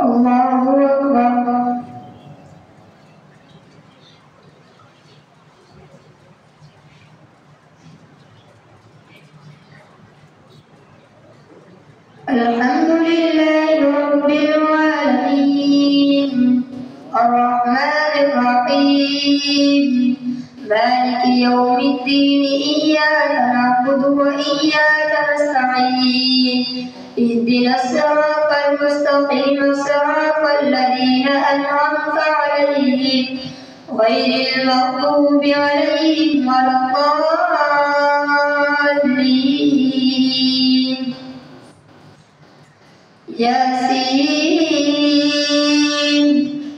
الله أكبر. الحمد لله رب العالمين الرحمن الرحيم مالك يوم الدين إياك نعبد وإياك نستعين اهدنا الصراط المستقيم صراط الذين أنعمت عليهم غير المغضوب عليهم ولا الضالين. ياسين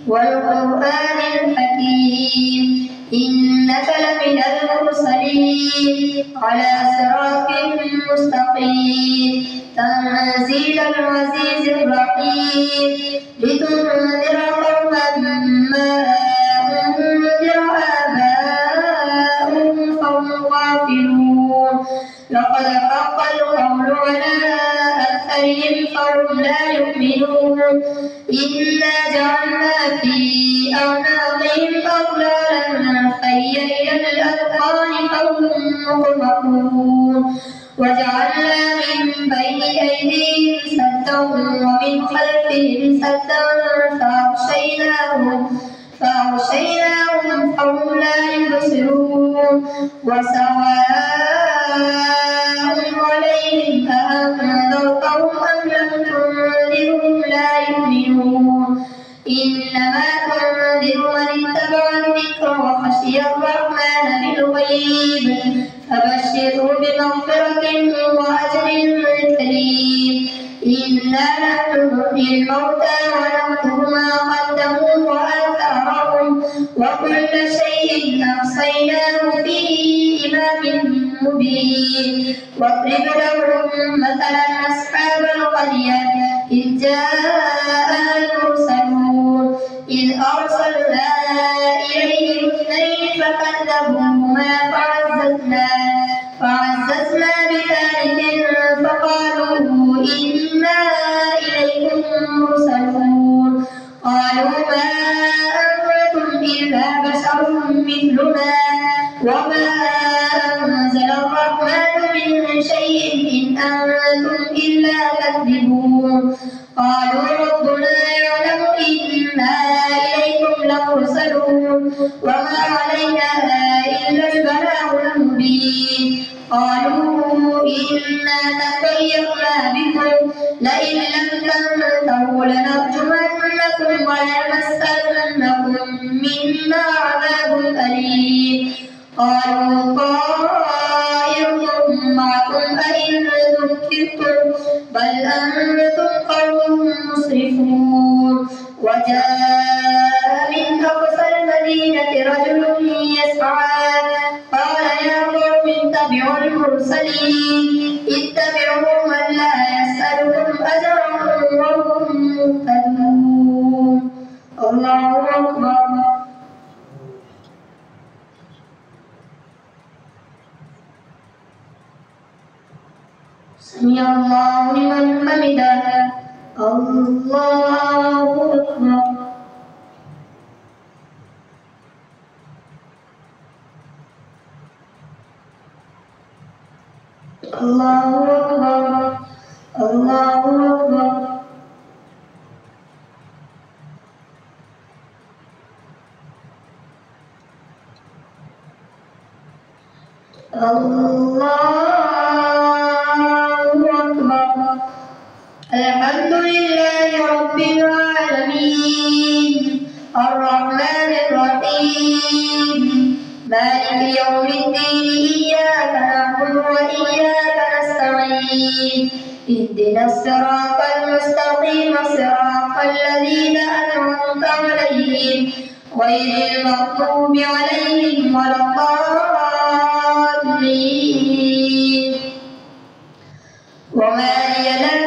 والقرآن الحكيم إنك لمن المرسلين على صراط مستقيم تنزيل العزيز الرحيم لتنذر قوما ما أنذر آباؤهم فهم غافلون لقد حق القول على أكثرهم فهم لا يؤمنون إنا جعلنا في أعناقهم أغلالا فهي إلى الأذقان فهم مقمحون وجعلنا من بين أيديهم سدا ومن خلفهم سدا فأغشيناهم فهم لا يبصرون وسواء عليهم أأنذرتهم أم لم تنذرهم لا يؤمنون إنما تنذر من اتبع الذكر وخشي الرحمن بالغيب فبشره بمغفرة وأجر كريم. إنا نحن نحيي الموتى ونكتب ما قدموا وآثارهم وكل شيء أحصيناه في إمام مبين. واضرب لهم مثلا أصحاب القرية إذ جاءها المرسلون إذ أرسلنا إليهم اثنين فكذبوهما فعززنا بثالث فقالوا إنا إليكم مرسلون قالوا ما أنتم إلا بشر مثلنا وما أنزل الرحمن من شيء إن أنتم إلا تكذبون. قالوا ربنا يعلم إنا إليكم لمرسلون وما علينا إلا البلاغ المبين. قالوا إنا تطيرنا بكم لئن لم تنتهوا لنرجمنكم وليمسنكم منا عذاب أليم. قالوا طائركم معكم أئن ذكرتم بل أنتم قوم مسرفون. وجاء من أقصى المدينة رجل يسعى قال يا قوم اتبعوا المرسلين اتبعوا من لا يسألكم أجرا وهم مهتدون. الله أكبر. سمع الله لمن حمده. الله أكبر. الله أكبر. الله أكبر. الحمد لله رب العالمين الرحمن الرحيم مالك يوم الدين إياك نعبد وإياك نستعين اهدنا الصراط المستقيم صراط الذين أنعمت عليهم غير المغضوب عليهم ولا الضالين. وما لي لا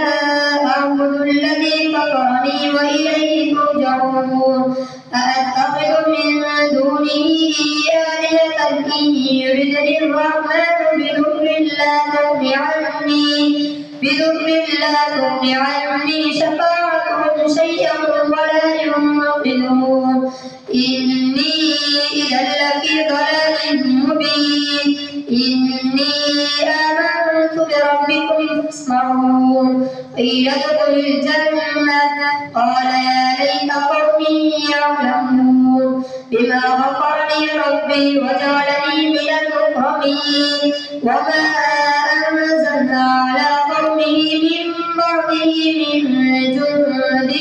أعبد الذي فطرني وإليه ترجعون أأتخذ من دونه آلهة إن يردني الرحمن بضر لا تغن عني شفاعتهم شيئا ولا ينقذون إني إذا لفي ضلال مبين إني آمنت بربكم فاسمعون قيل ادخل الجنة قال يا ليت قومي يعلمون بما غفر لي ربي وجعلني من المكرمين وما أنزلنا على قومه من بعده من جند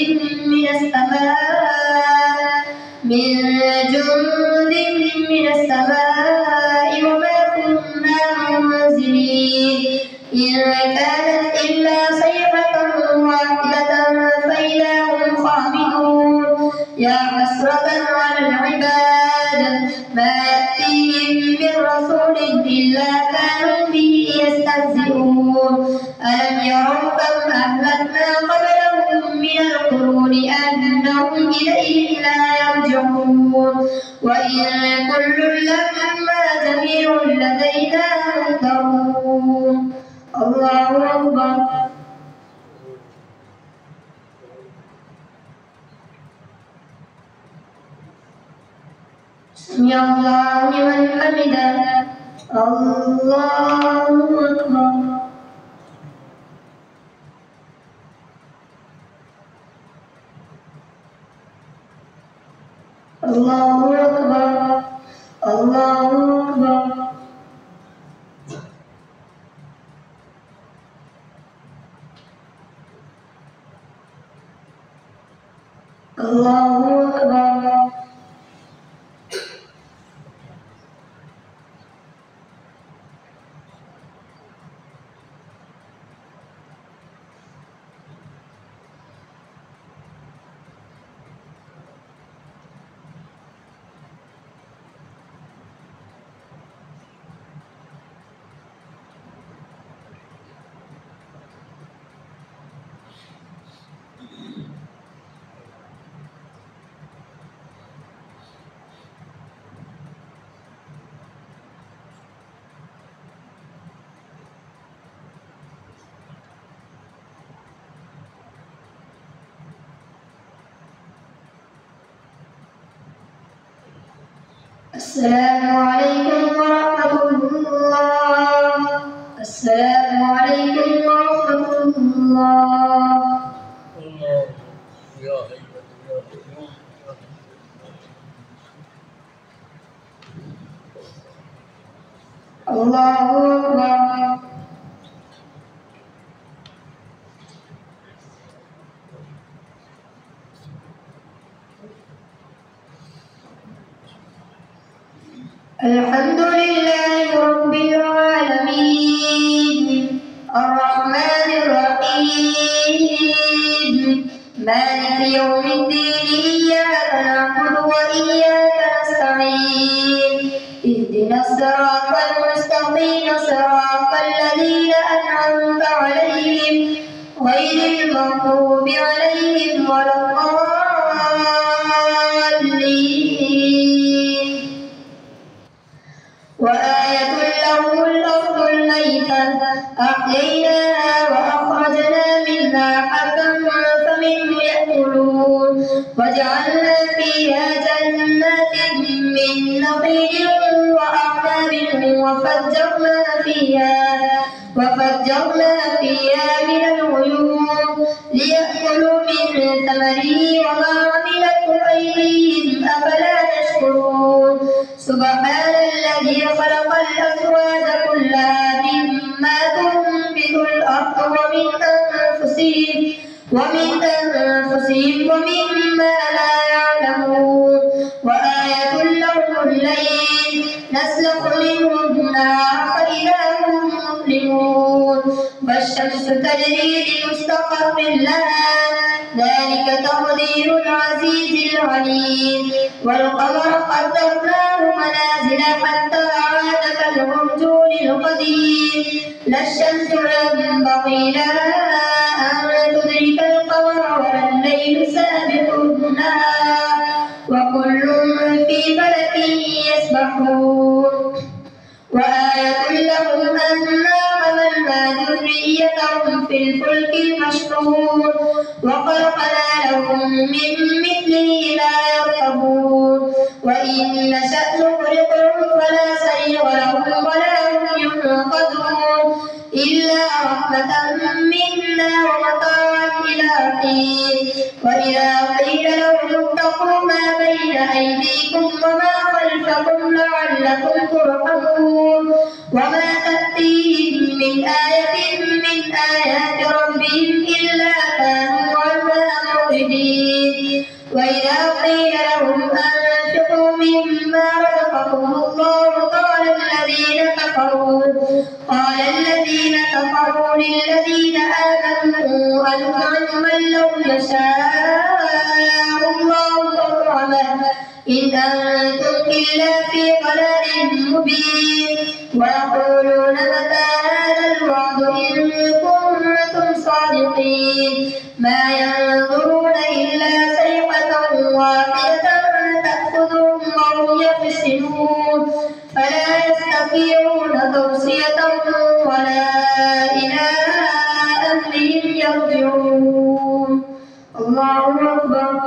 من السماء وما كنا منزلين إن كانت إلا صيحة واحدة فإذا هم خامدون يا حسرة على العباد ما يأتيهم من رسول إلا كانوا به يستهزئون ألم يروا كم أهلكنا قبلهم من القرون أنهم إليهم لا يرجعون وإن كل لما جميع لدينا محضرون الله أكبر سمع الله لمن حمده الله أكبر الله أكبر الله أكبر الله أكبر السلام عليكم ورحمة الله. السلام عليكم ورحمة الله. الله أكبر. الحمد لله رب العالمين الرحمن الرحيم مالك يوم الدين إياك نعبد وإياك نستعين اهدنا الصراط المستقيم صراط الذين أنعمت عليهم غير المغضوب عليهم ولا الضالين. وآية لهم الأرض الميتة أحييناها وأخرجنا منها حبا فمنه يأكلون وجعلنا فيها جنات من نخيل وأعناب وفجرنا فيها من العيون ليأكلوا من ثمره وما عملته أيديهم أفلا يشكرون. سبحان الذي خلق الأزواج كلها مما تنبت الأرض ومن أنفسهم ومما لا يعلمون. وآية لهم الليل نسلخ منه النهار فإذا هم مظلمون. والشمس تجري لمستقر لها ذلك تقدير العزيز العليم والقمر قدرناه منازل حتى عاد كالعرجون القديم لا الشمس ينبغي لها أن تدرك القمر ولا الليل سابق النهار وكل في فلك يسبحون وآية لهم أنا حملنا ذريتهم في الفلك المشحون وخلقنا لهم من مثله لا يركبون وإن نشأ نغرقهم فلا صريخ لهم ولا هم ينقذون إلا رحمة منا ومتاعا إلى حين وإذا قيل لهم اتقوا ما بين أيديكم وما خلفكم لعلكم ترحمون وما تأتيهم من آية من آيات ربهم إلا كانوا عنها معرضين وإذا قيل لهم أنفقوا مما رزقكم الله قال الذين كفروا للذين آمنوا أنطعم لو يشاء الله أطعمه إن أنتم إلا في ضلال مبين ويقولون متى هذا الوعد إن كنتم صادقين ما ينظرون إلا صيحة واحدة تأخذهم وهم يخصمون فلا يستطيعون توصية ولا إلى أهلهم يرجعون الله أكبر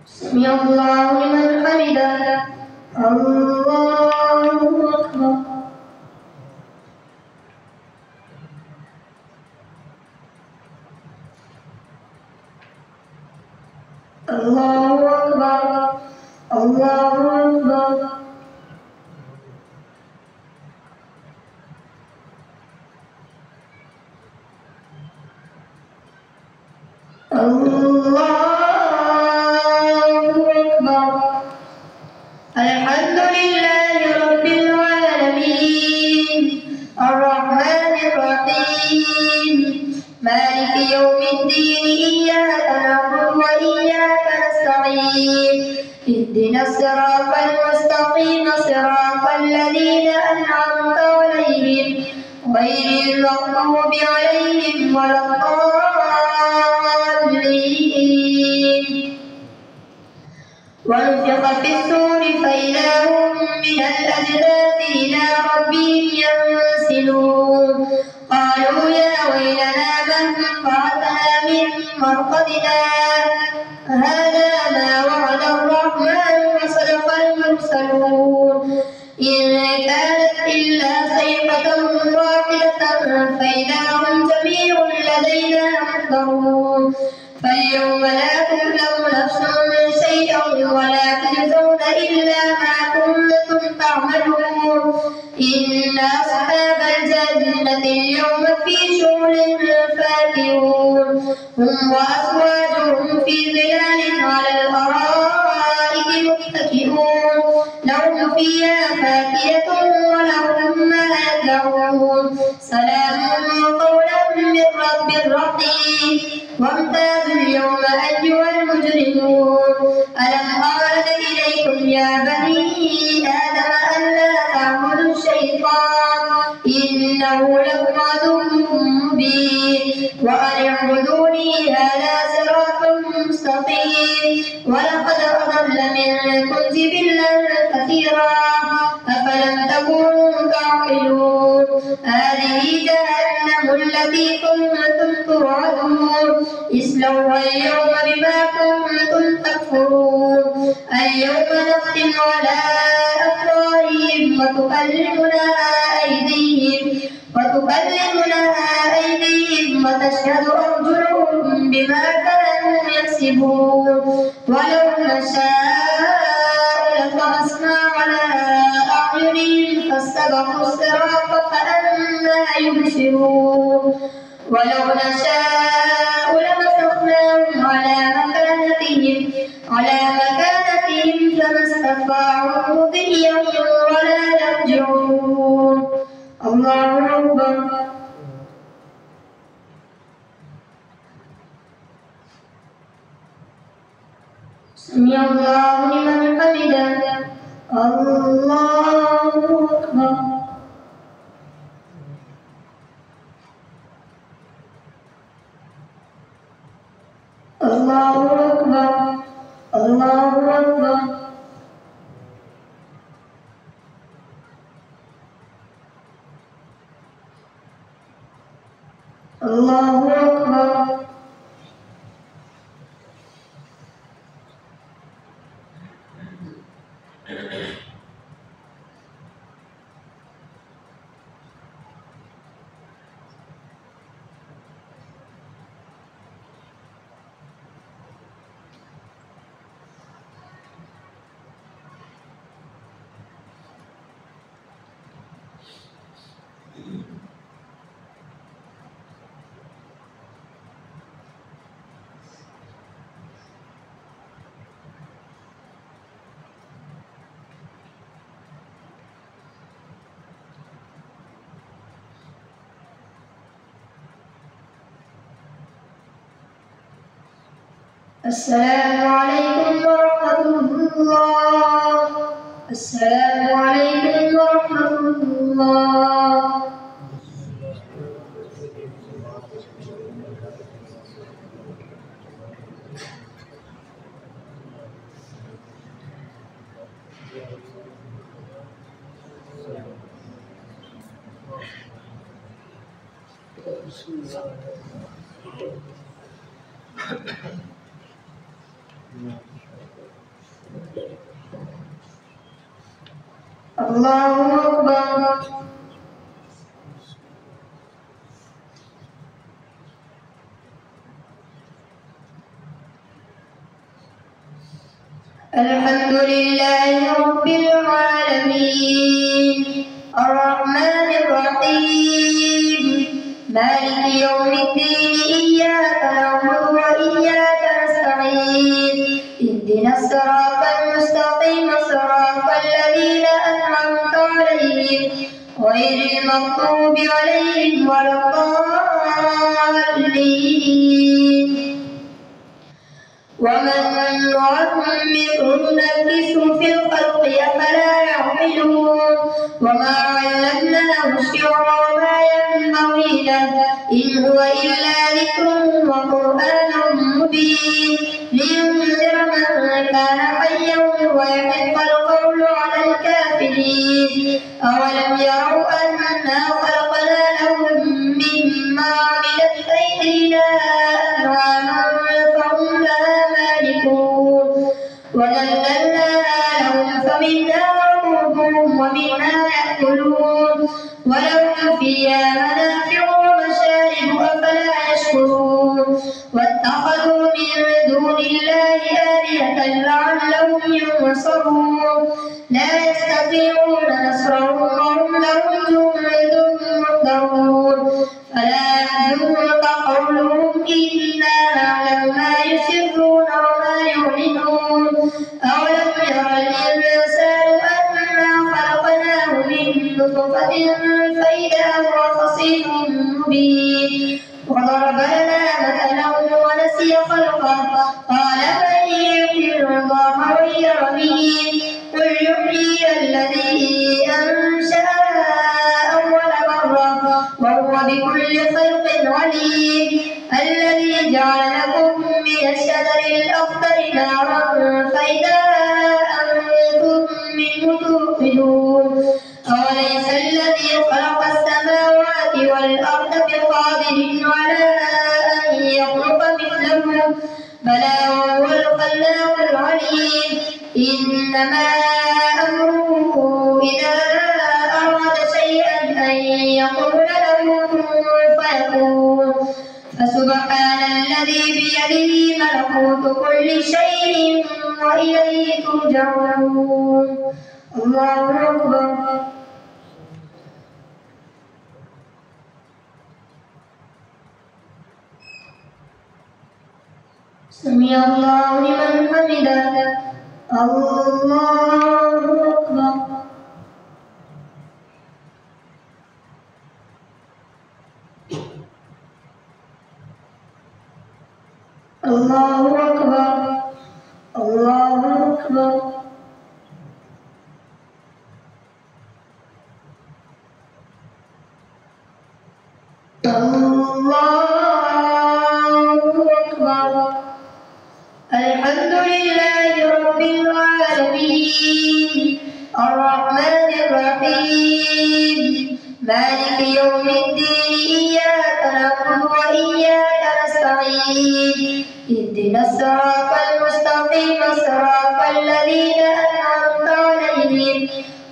سمع الله لمن حمده الله أكبر الله أكبر الله أكبر الحمد لله رب العالمين الرحمن الرحيم مالك يوم الدين إياك نعبد وإياك نستعين اهدنا الصراط المستقيم صراط الذين أنعمت عليهم غير المغضوب عليهم ولا الضالين ونفخ في الصور فإذا هم من الأجداث إلى ربهم ينسلون قالوا يا ويلنا من بعثنا من مرقدنا هذا ما وعد الرحمن وصدق المرسلون إن كانت إلا صيحة واحدة فإذا هم جميع لدينا محضرون فاليوم لا تظلم نفس شيئا ولا تجزون إلا ما كنتم تعملون إن أصحاب الجنة اليوم في شغل فاكهون هم وأزواجهم في ظلال على الأرائك متكئون لهم فيها فاكهة ولهم ما يدعون سلام قولا من رب رحيم وامتازوا اليوم أيها المجرمون ألم أعهد إليكم يا بني آدم ألا تعبدوا الشيطان إنه لكم عدو مبين وأن اعبدوني هذا صراط مستقيم ولقد أضل منكم جبلا كثيرا أفلم تكونوا تعقلون هذه جهنم التي كنتم توعدون اصلوها اليوم بما كنتم تكفرون اليوم نختم على أفواههم وتكلمنا أيديهم وتشهد أرجلهم بما كانوا يكسبون ولو نشاء لطمسنا على أعينهم فاستبقوا الصراط فأنى يبصرون ولو نشاء لمسخناهم على مكانتهم فما استطاعوا ظليا ولا يرجعون. الله أكبر. سمع الله لمن حمده. الله أكبر. الله أكبر. الله أكبر. الله أكبر. السلام عليكم ورحمة الله. السلام عليكم ورحمة الله. الله أكبر. الحمد لله رب العالمين الرحمن الرحيم مالك يوم الدين إياك نعبد وإياك نستعين اهدنا الصراط المستقيم صراط الذين أنعمت عليهم غير المغضوب عليهم ولا الضالين. ومن نعمره نكسه في الخلق أفلا يعقلون. وما علمناه الشعر وما ينبغي له إن هو إلا ذكر وقرآن مبين لينذر من كان حيا ويحق القول على الكافرين. أولم يروا أنا خلقنا لهم مما عملت أيدينا أنعاما فهم لها مالكون وذللناها لهم فمنها ركوبهم ومنها يأكلون ولهم فيها منافع ومشارب أفلا يشكرون. واتخذوا من دون الله آلهة لعلهم ينصرون لا يستطيعون نصرهم وهم لهم جند محضرون. فلا يحزنك قولهم إنا نعلم ما يسرون وما يعلنون. أولم ير الإنسان أنا خلقناه من نطفة فإذا هو خصيم مبين. وضرب لنا مثلا ونسي خلقه قال من يحيي العظام وهي رميم قل يحيي الذي أنشأها أول مرة وهو بكل خلق عليم. الذي جعل لكم من الشجر الأخضر نارا فإذا أنتم منه توقدون. أوليس الذي خلق السماوات والأرض بقادر على أن يخلق مثلهم بلى وهو الخلاق العليم. إنما أمره إذا أراد شيئا أن يقول له كن فيكون. فسبحان الذي بيده ملكوت كل شيء وإليه ترجعون. الله أكبر. سمع الله لمن حمده. الله أكبر.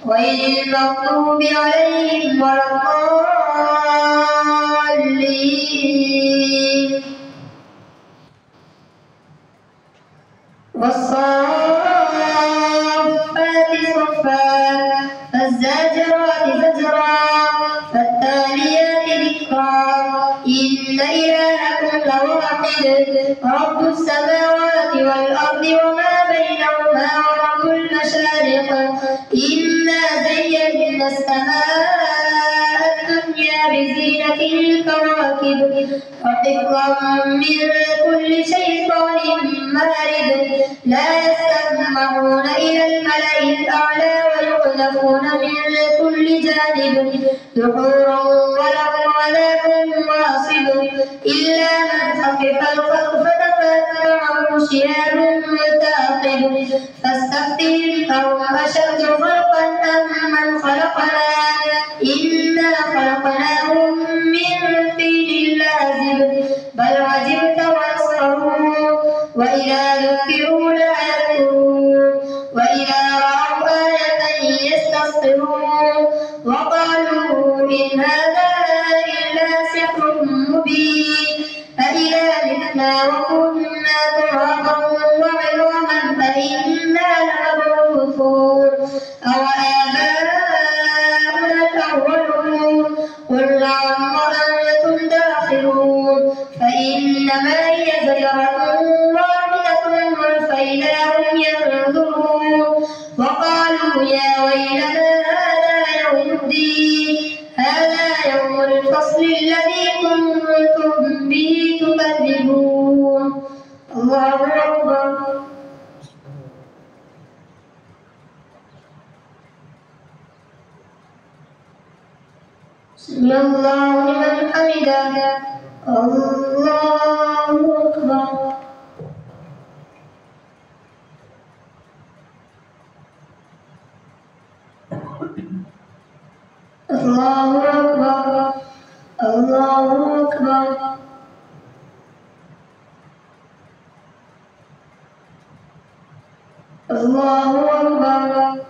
غير المغضوب عليهم ولا الضالين. والصافات صفا فالزاجرات زجرا فالتاليات ذكرا إن إلهكم لواحد رب السماوات والأرض وما بينهما ورب المشارق إنا زينا السماء الدنيا بزينة الكواكب وحفظا من كل شيطان مارد لا يسمعون إلى الملأ الأعلى ويقذفون من كل جانب دحورا ولهم عذاب واصب إلا من خفف الخطف فأتبعه شهاب ثاقب فاستفتهم أهم أشد خلقا أم من خلقنا إنا خلقناهم من طين لازب بل عجبت ويسخرون وإذا ذكروا لا يذكرون وإذا رأوا آية يستسخرون وقالوا إن هذا إلا سحر مبين أإذا متنا وكنا ترابا وعظاما فإنا لمبعوثون أوآباؤنا الأولون قل نعم وأنتم داخلون فإنما هي زجرة واحدة فإذا هم ينظرون وقالوا يا ويلنا هذا يوم الدين هذا يوم الفصل الذي كنتم به تكذبون. الله أكبر. سمع الله لمن حمده. الله أكبر. الله أكبر. الله أكبر. الله أكبر.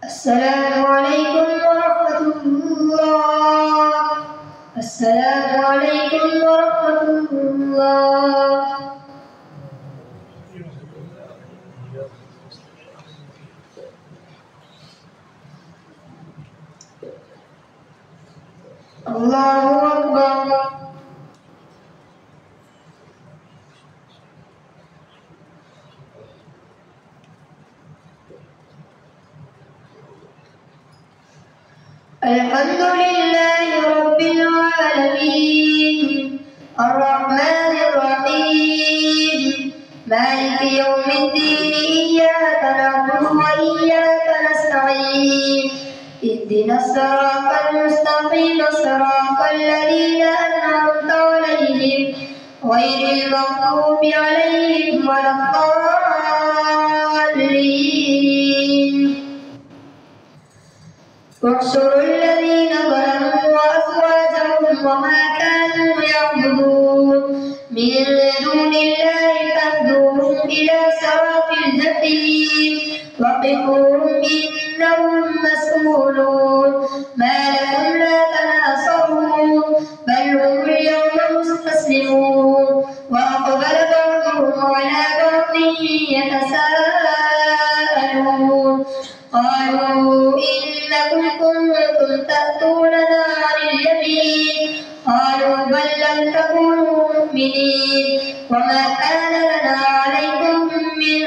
السلام عليكم ورحمة الله. السلام عليكم ورحمة الله. الله أكبر. الحمد لله رب العالمين الرحمن الرحيم مالك يوم الدين إياك نعبد وإياك نستعين اهدنا الصراط المستقيم صراط الذين أنعمت عليهم غير المغضوب عليهم ولا الضالين. واحشروا الذين ظلموا وأزواجهم وما كانوا يعبدون من دون الله فاهدوهم إلى صراط الجحيم وقفوهم إنهم مسؤولون. ما لكم لا تناصرون بل هم اليوم مستسلمون. وأقبل بعضهم على بعض يتساءلون قالوا إنكم كنتم تأتوننا عن اليمين قالوا بل لم تكونوا مؤمنين وما كان لنا عليكم من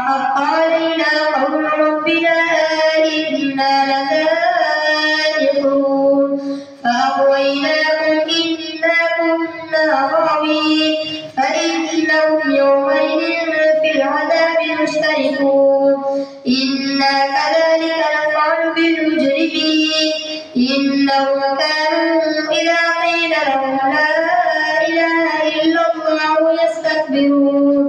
فحق علينا قول ربنا إنا لذائقون فأغويناكم إنا كنا غاوين فإنهم يومئذ في العذاب مشتركون إنا كذلك نفعل بالمجرمين إنهم كانوا إذا قيل لهم لا إله إلا الله يستكبرون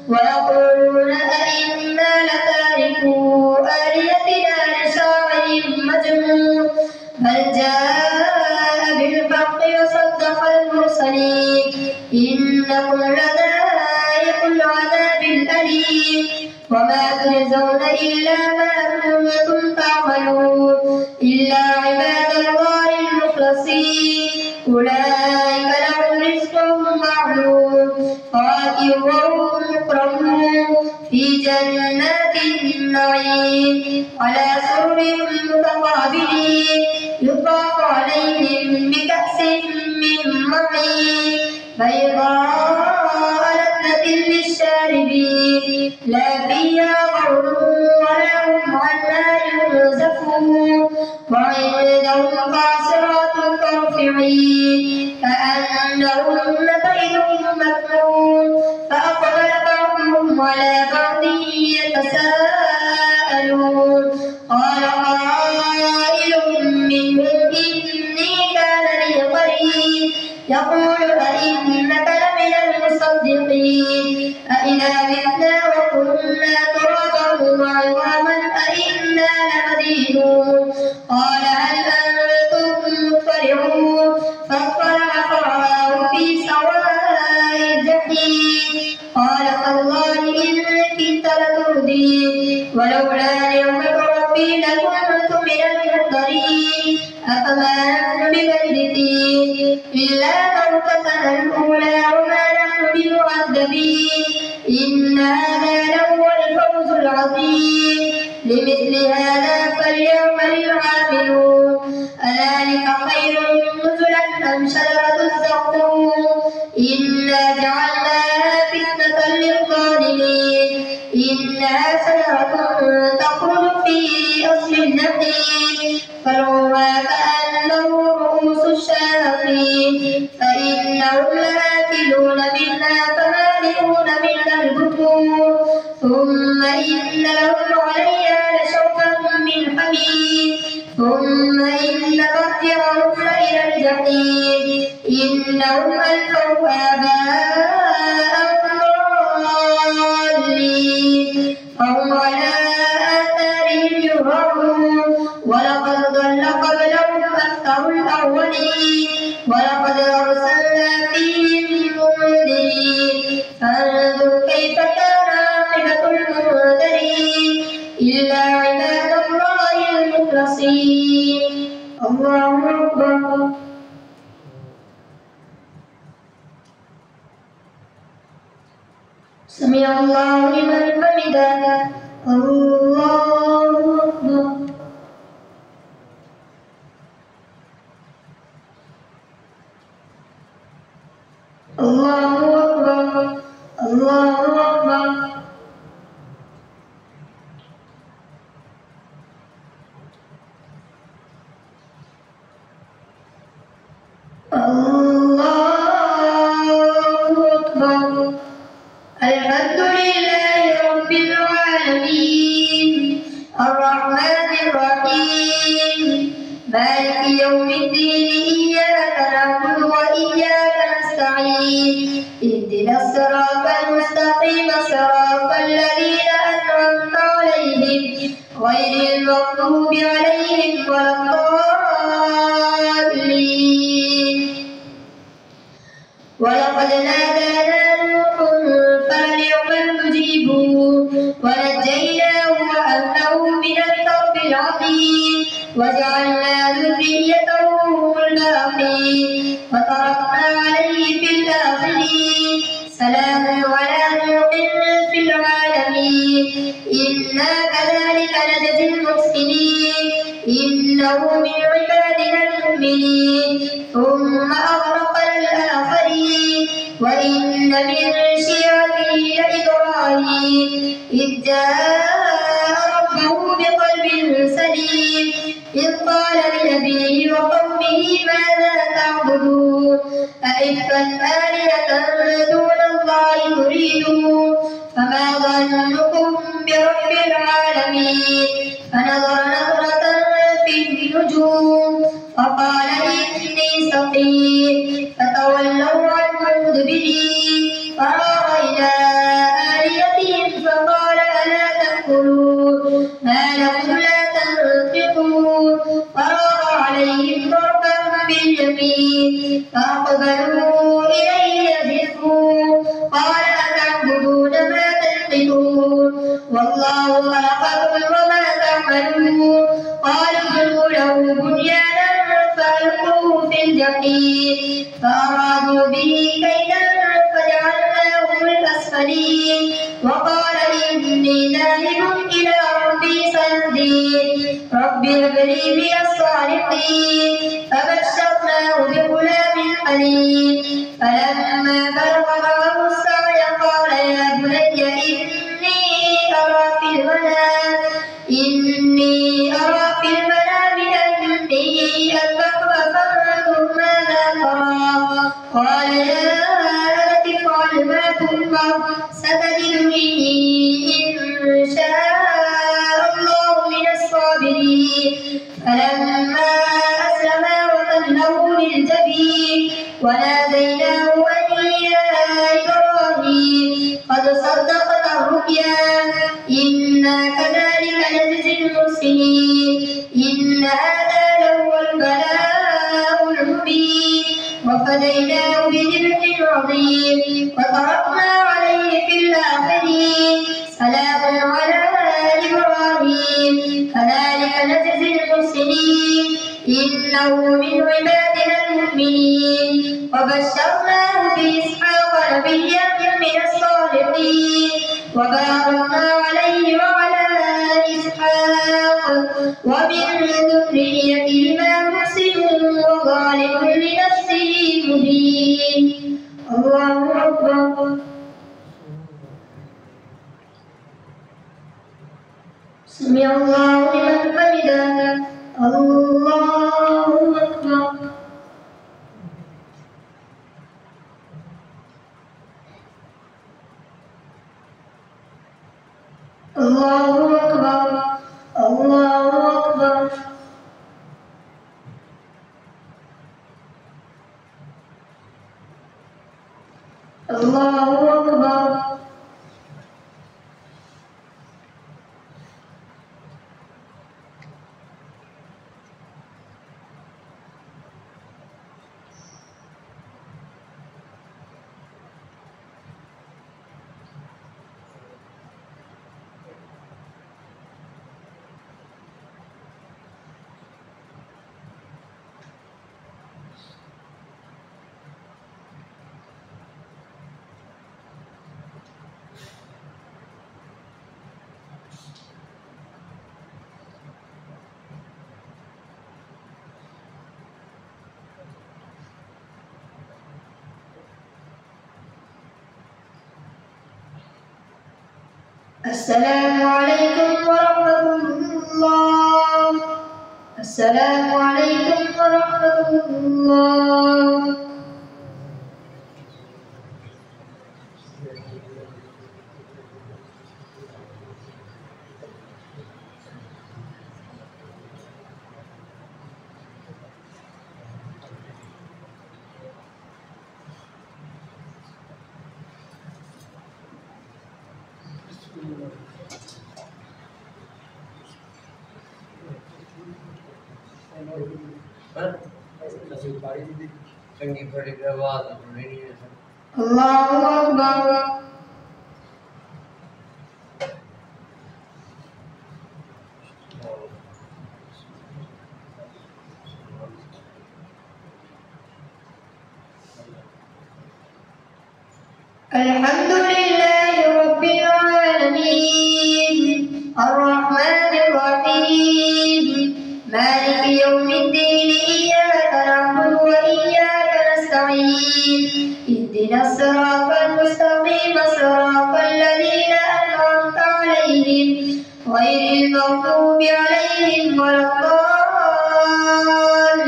ويقولون أئنا لتاركو آلهتنا لشاعر مجنون بل جاء بالحق وصدق المرسلين إنكم لذائق العذاب الأليم وما تجزون إلا ما كنتم تعملون إلا عباد الله المخلصين أولئك لهم رزق معلوم فواكه وهم مكرمون في جنات النعيم على سرر متقابلين يطاف عليهم بكأس من معين بيضاء لذة للشاربين لا فيها غول ولا هم عنها ينزفون وعندهم قاصرات الطرف عين كأنهن بيض مكنون فأقبل بعضهم على بعض يتساءلون قال قائل منهم إني كان لي قرين يقول أئنك لمن المصدقين أئذا متنا وكنا ترابا وعظاما أئنا لمدينون قال هل أنتم مطلعون فاطلع فرآه في سواء الجحيم قال تالله إن كدت لتردين ولولا نعمة ربي لكنت من المحضرين أفما نحن بميتين إلا موتتنا الأولى وما نحن بمعذبين إن هذا لهو الفوز العظيم لمثل هذا فليعمل العاملون أذلك خير نزلا أم شجرة الزقوم إنا جعلناها فتنة للظالمين إنها شجرة تخرج في أصل النخيل فلولا كأنه رؤوس الشياطين فإنهم لآكلون منها فمالئون منها البطون ثم إن لهم عليها لشوبا من حميم ثم إن مرجعهم لإلى الجحيم إنهم ألفوا آباءهم ضالين فهم على آثارهم يهرعون ولقد ضل قبلهم أكثر الأولين ولقد أرسلنا فيهم منذرين فانظر كيف كان عاقبة المنذرين إلا عباد الله المخلصين الله أكبر سمع الله لمن حمده الله أكبر الله أكبر الله أكبر الله أكبر الحمد لله رب العالمين الرحمن الرحيم مالك يوم الدين إياك نعبد وإياك نستعين اهدنا الصراط المستقيم صراط الذين أنعمت عليهم غير المغضوب عليهم ولا الضالين ولقد نادانا نوح فلنعم المجيبون ونجيناه وأهله من الكرب العظيم وجعلنا ذريته هم الباقين وتركنا عليه في الآخرين سلام على نوح في العالمين إنا كذلك نجزي المحسنين إنه من عبادنا المؤمنين ثم أغرقنا الآخرين وإن من شيعته لإبراهيم إبراهيم إذ جاء ربه بقلب سليم إذ قال لنبيه وقومه ماذا تعبدون أئفكا آلهة دون الله تريدون فما ظنكم برب العالمين فنظر نظرة في النجوم فقال إني سقيم فتولوا عنه مدبرين فراغ إلى آلهتهم فقال ألا تأكلون ما لكم لا تنطقون فراغ عليهم ضربا باليمين فأقبلوا إليه يزفون قال أتعبدون ما تنحتون والله خلقكم وما تعملون قالوا ابنوا له بنيانا فألقوه في الجحيم فأرادوا به كيدا فجعلناهم الأسفلين وقال إني ذاهب إلى ربي سيهدين رب هب لي من الصالحين فبشرناه بغلام حليم فلما بلغ معه السعي قال يا بني إني أرى في المنام أني أذبحك فانظر ماذا ترى قال يا أبت افعل ما تؤمر ستجدني إن شاء الله من الصابرين فلما أسلما وتله للجبين وناديناه أن يا إبراهيم قد صدقت الرؤيا إنا كذلك نجزي المحسنين إن هذا لهو البلاء المبين وفديناه بذبح عظيم وتركنا عليه في الآخرين سلام على إبراهيم كذلك نجزي المحسنين إنه من عبادنا المؤمنين وبشرناه بإسحاق نبيا من الصالحين وباركنا عليه وعلى إسحاق ومن ذريتهما محسن وظالم لنفسه مبين الله أكبر سمع الله لمن حمده الله أكبر الله أكبر الله أكبر الله أكبر السلام عليكم ورحمة الله السلام عليكم ورحمة الله الله أكبر الحمد لله رب العالمين الرحمن الرحيم مالك يوم الدين إياك نعبد وإياك نستعين اهدنا الصراط المستقيم صراط الذين عليهم غير المغضوب عليهم ولا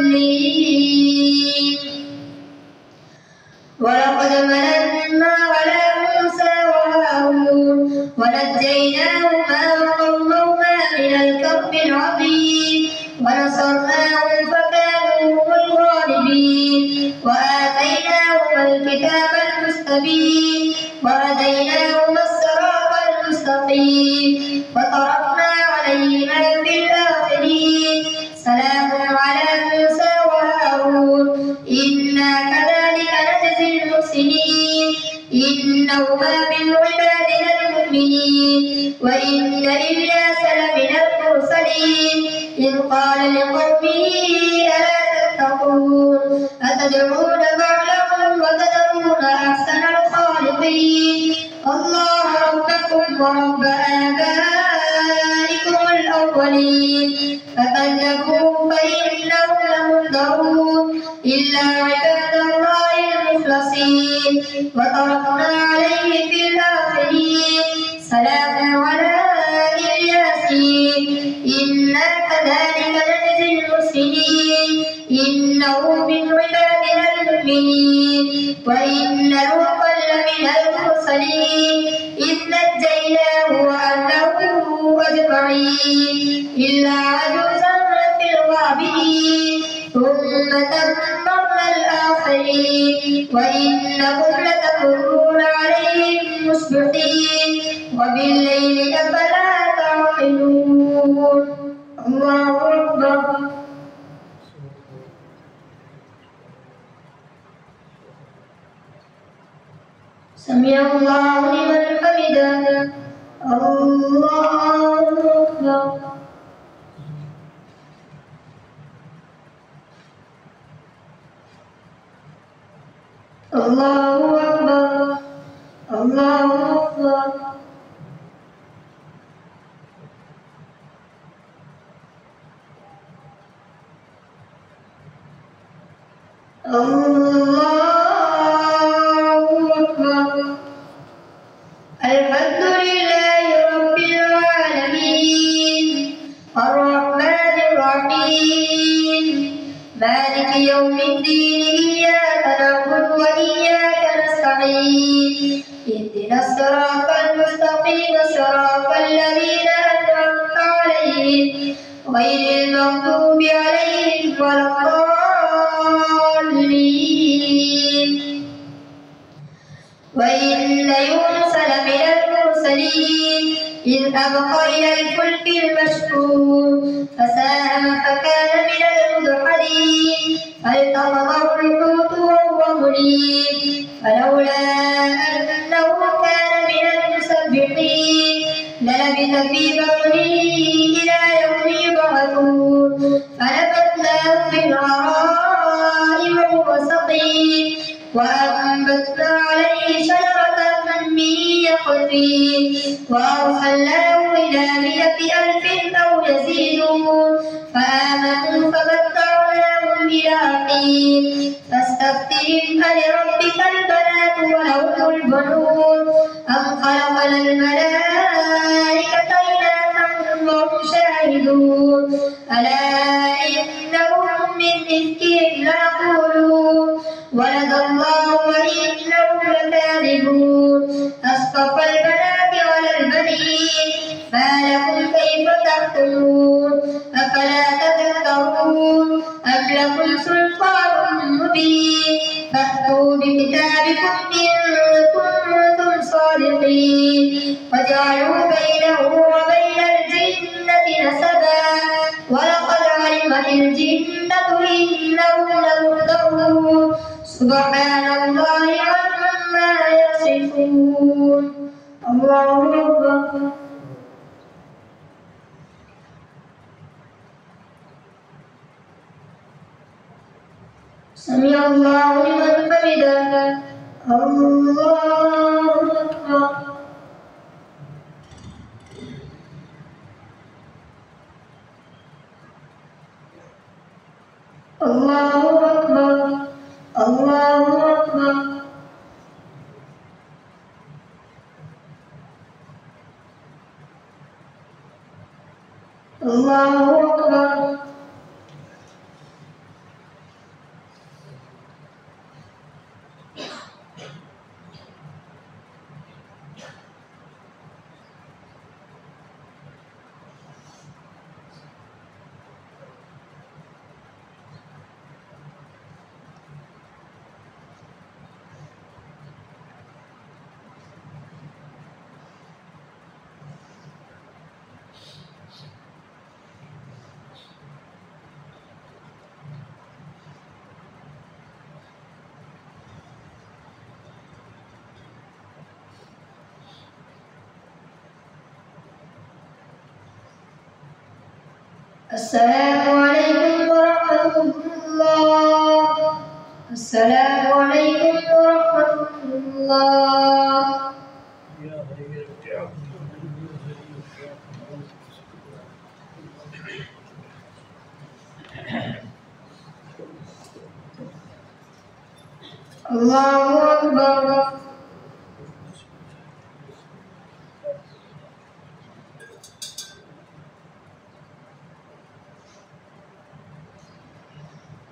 الضالين. ولقد مننا على موسى وهارون ونجيناهما وقومهما من الكرب العظيم ونصرناهم فكانوا هم الغالبين وآتيناهما الكتاب المستبين وهديناهما الصراط المستقيم وتركنا عليهما في الآخرين سلام على موسى وهارون إنا كذلك نجزي المحسنين إنهما من عبادنا المؤمنين وإن إلياس لمن المرسلين إذ قال لقومه ألا تتقون أتدعون بعلا وتذرون أحسن الخالقين الله ربكم ورب آبائكم الأولين فكذبوه فإنهم لمحضرون إلا عباد الله المخلصين وتركنا عليه في الآخرين سلام على الياسين إنا كذلك نجزي المحسنين إنه من عبادنا المؤمنين وإن لوطا لمن المرسلين إذ نجيناه وأهله أجمعين إلا عجوزا في الغابرين ثم دمرنا الآخرين وإنكم لتمرون عليهم مصبحين وبالليل أفلا تعقلون الله أكبر. سمع الله لمن حمده الله أكبر. الله أكبر الله أكبر. الله أكبر. الحمد لله رب العالمين الرحمن الرحيم مالك يوم الدين إياك نعبد وإياك نستعين اهدنا الصراط المستقيم صراط الذين أنعمت عليهم غير المغضوب عليهم ولا الضالين. وإن يونس لمن المرسلين إذ أبق إلى الفلك المشحون فساهم فكان من المدحضين فالتقمه الحوت وهو مليم فلولا أنه كان من المسبحين للبث في بطنه إلى يوم يبعثون فنبذناه بالعراء وهو سقيم وأنبتنا عليه شجرة من يقطين وأرسلناه إلى 100,000 أو يزيدون فآمنوا فمتعناهم إلى حين فاستفتهم ألربك البنات ولهم البنون أم خلقنا الملائكة إناثا وهم شاهدون ألا إنهم من إفكهم ليقولون ولد الله وإنهم لكاذبون أصطفى البنات على البنين ما لكم كيف تحكمون أفلا تذكرون أم لكم سلطان مبين فأتوا بكتابكم إن كنتم صادقين وجعلوا بينه وبين الجنة نسبا ولقد علمت الجنة إنهم لمحضرون سبحان الله عما يصفون. الله أكبر. سمع الله لمن حمده الله أكبر. الله أكبر الله أكبر. الله أكبر. السلام عليكم ورحمة الله. السلام عليكم ورحمة الله. الله أكبر.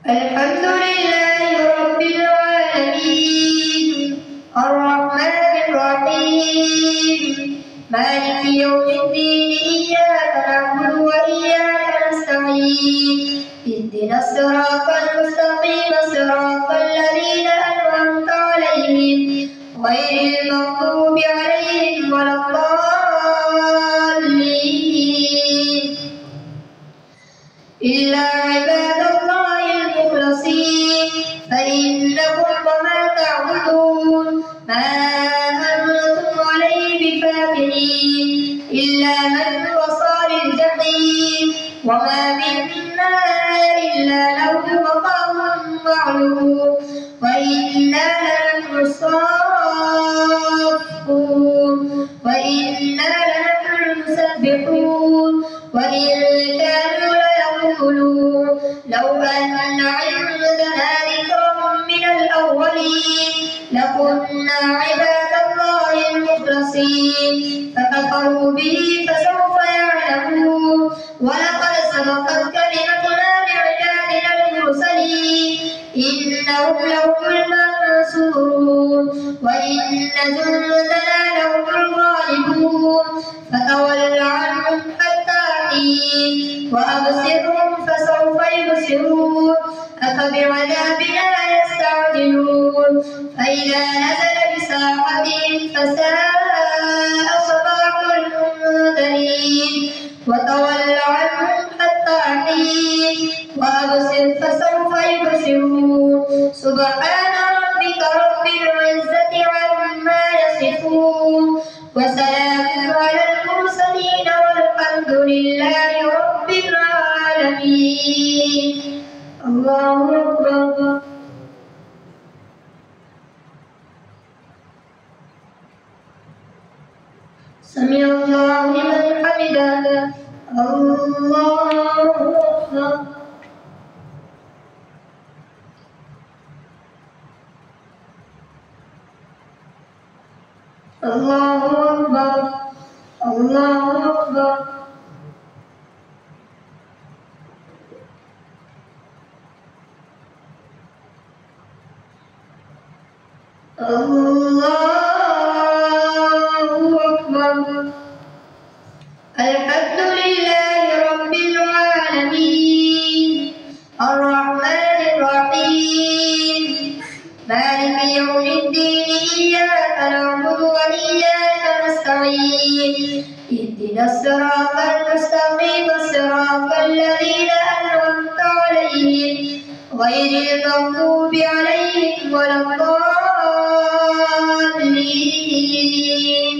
الحمد لله رب العالمين الرحمن الرحيم مالك يوم الدين إياك نعبد وإياك نستعين اهدنا الصراط المستقيم صراط الذين أنعمت عليهم غير المغضوب عليهم ولا الضالين إلا عباد الله المخلصين فإنكم وما تعبدون ما أنتم عليه بفاتنين إلا من هو صال الجحيم وما منا إلا له مقام معلوم وإنا لنحن الصافون وإنا لنحن المسبحون وإن كانوا ليقولون لو أن عندنا ذكرا من الأولين لكنا عباد الله المخلصين فكفروا به فسوف يعلمون ولقد سبقت كلمتنا لعبادنا المرسلين إنهم لهم المنصورون وإن جندنا لهم الغالبون فتول عنهم حتى حين وأبصرهم فسوف يبصرون أفبعذابنا يستعجلون فإذا نزل بساحتهم فساء صباح المنذرين وتول عنهم حتى حين وأبصر فسوف يبصرون سبحان ربك رب العزة عما يصفون وسلام على المرسلين والحمد لله رب العالمين. الله أكبر. سمع الله لمن حمده. الله أكبر. الله أكبر. الله أكبر. الله أكبر. الحمد لله رب العالمين الرحمن الرحيم مالك يوم الدين إياك نعبد وإياك نستعين اهدنا الصراط المستقيم صراط الذين أنعمت عليهم غير المغضوب عليهم ولا الضالين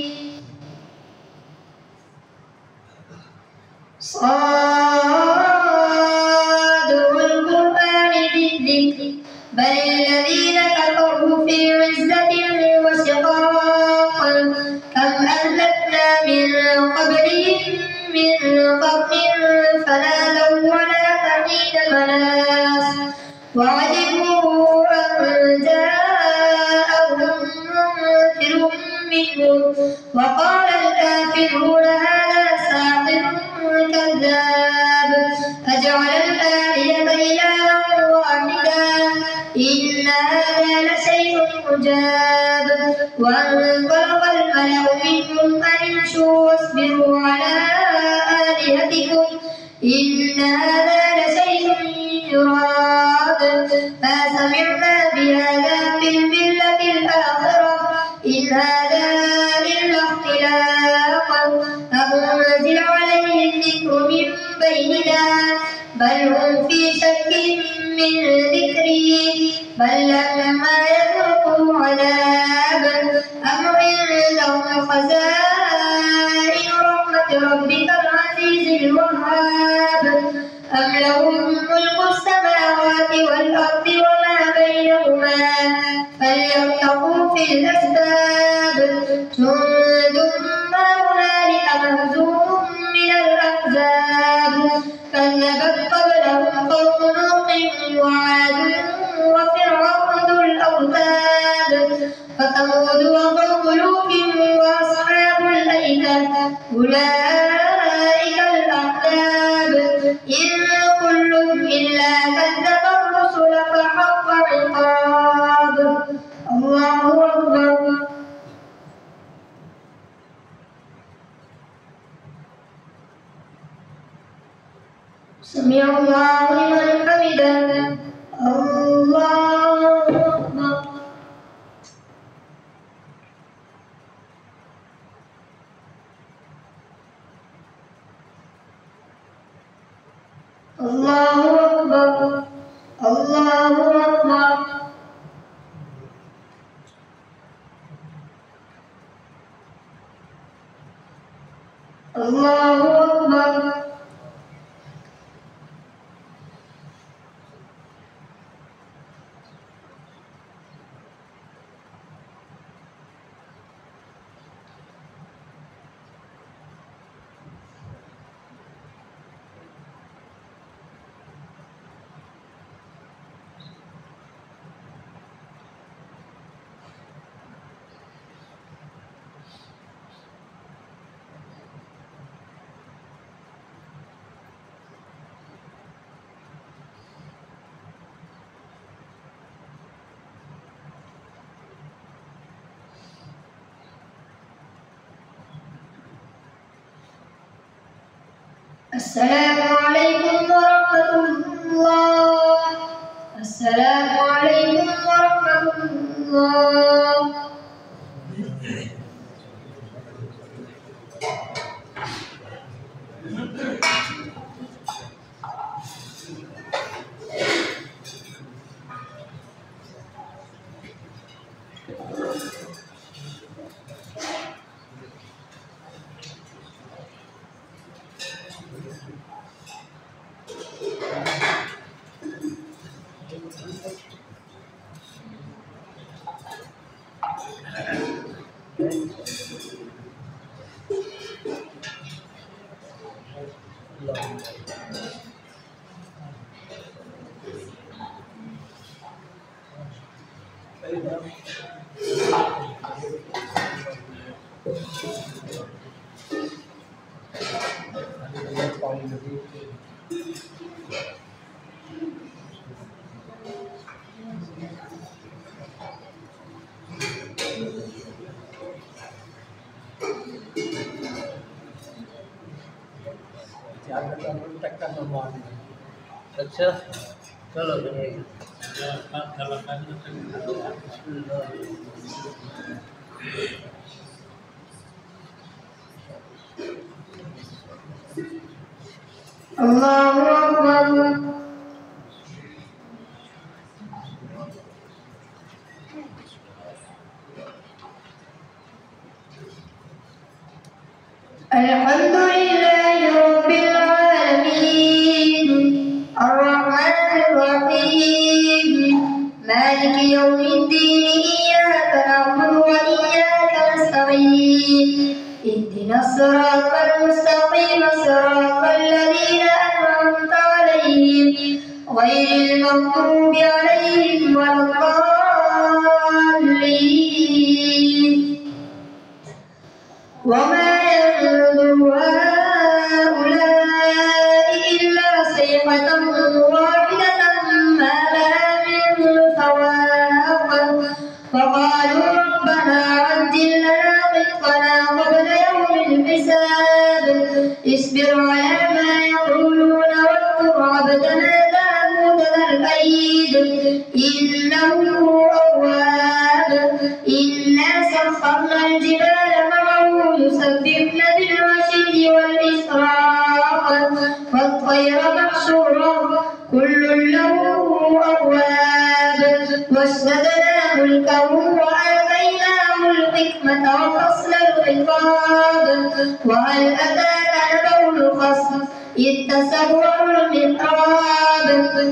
صاد والقرآن بالذكر بل الذين كفروا في عزة وشقاق كم أهلكنا من قبلهم من قرن فنادوا ولا تحين مناص وعجبوا أن جاءهم منذر منهم وقال الكافرون هذا ساحر كذاب جعل الآلهة إلها واحدا إن هذا لشيء عجاب وانطلق الملأ منهم أن امشوا واصبروا على آلهتكم إن هذا لشيء يراد ما سمعنا بهذا في الملة الآخرة إن هذا إلا اختلاق أنزل عليه الذكر من بيننا بل هم في شك من ذكري بل لما يذوقوا عذاب أم عندهم خزائن رحمة ربك العزيز الوهاب أم لهم ملك السماوات والأرض وما بينهما فليرتقوا في الأسباب جند ما هنالك مهزوم من الأحزاب كذبت قبلهم قوم نوح وعاد وفرعون ذو الأوتاد وثمود وقوم لوط وأصحاب الأيكة أولئك الأحزاب إن كل إلا كذب الرسل فحق عقاب الله أكبر سمع الله لمن حمده الله أكبر الله أكبر الله أكبر الله أكبر السلام عليكم ورحمة الله السلام عليكم ورحمة الله अच्छा चलो الله أكبر الحمد لله رب العالمين الرحمن الرحيم مالك يوم الدين إياك نعبد وإياك نستعين اهدنا الصراط المستقيم صراط الذين أنعمت عليهم غير المغضوب عليهم ولا الضالين وما ينظر هؤلاء إلا صيحة سخرنا الجبال معه يسبحن بالعشي والإشراق والطير محشورا كل له أواب واشتدنا ملكه وآتيناه الحكمة وفصل الخطاب وهل أتاك نبأ الخصم إذ تسوروا المحراب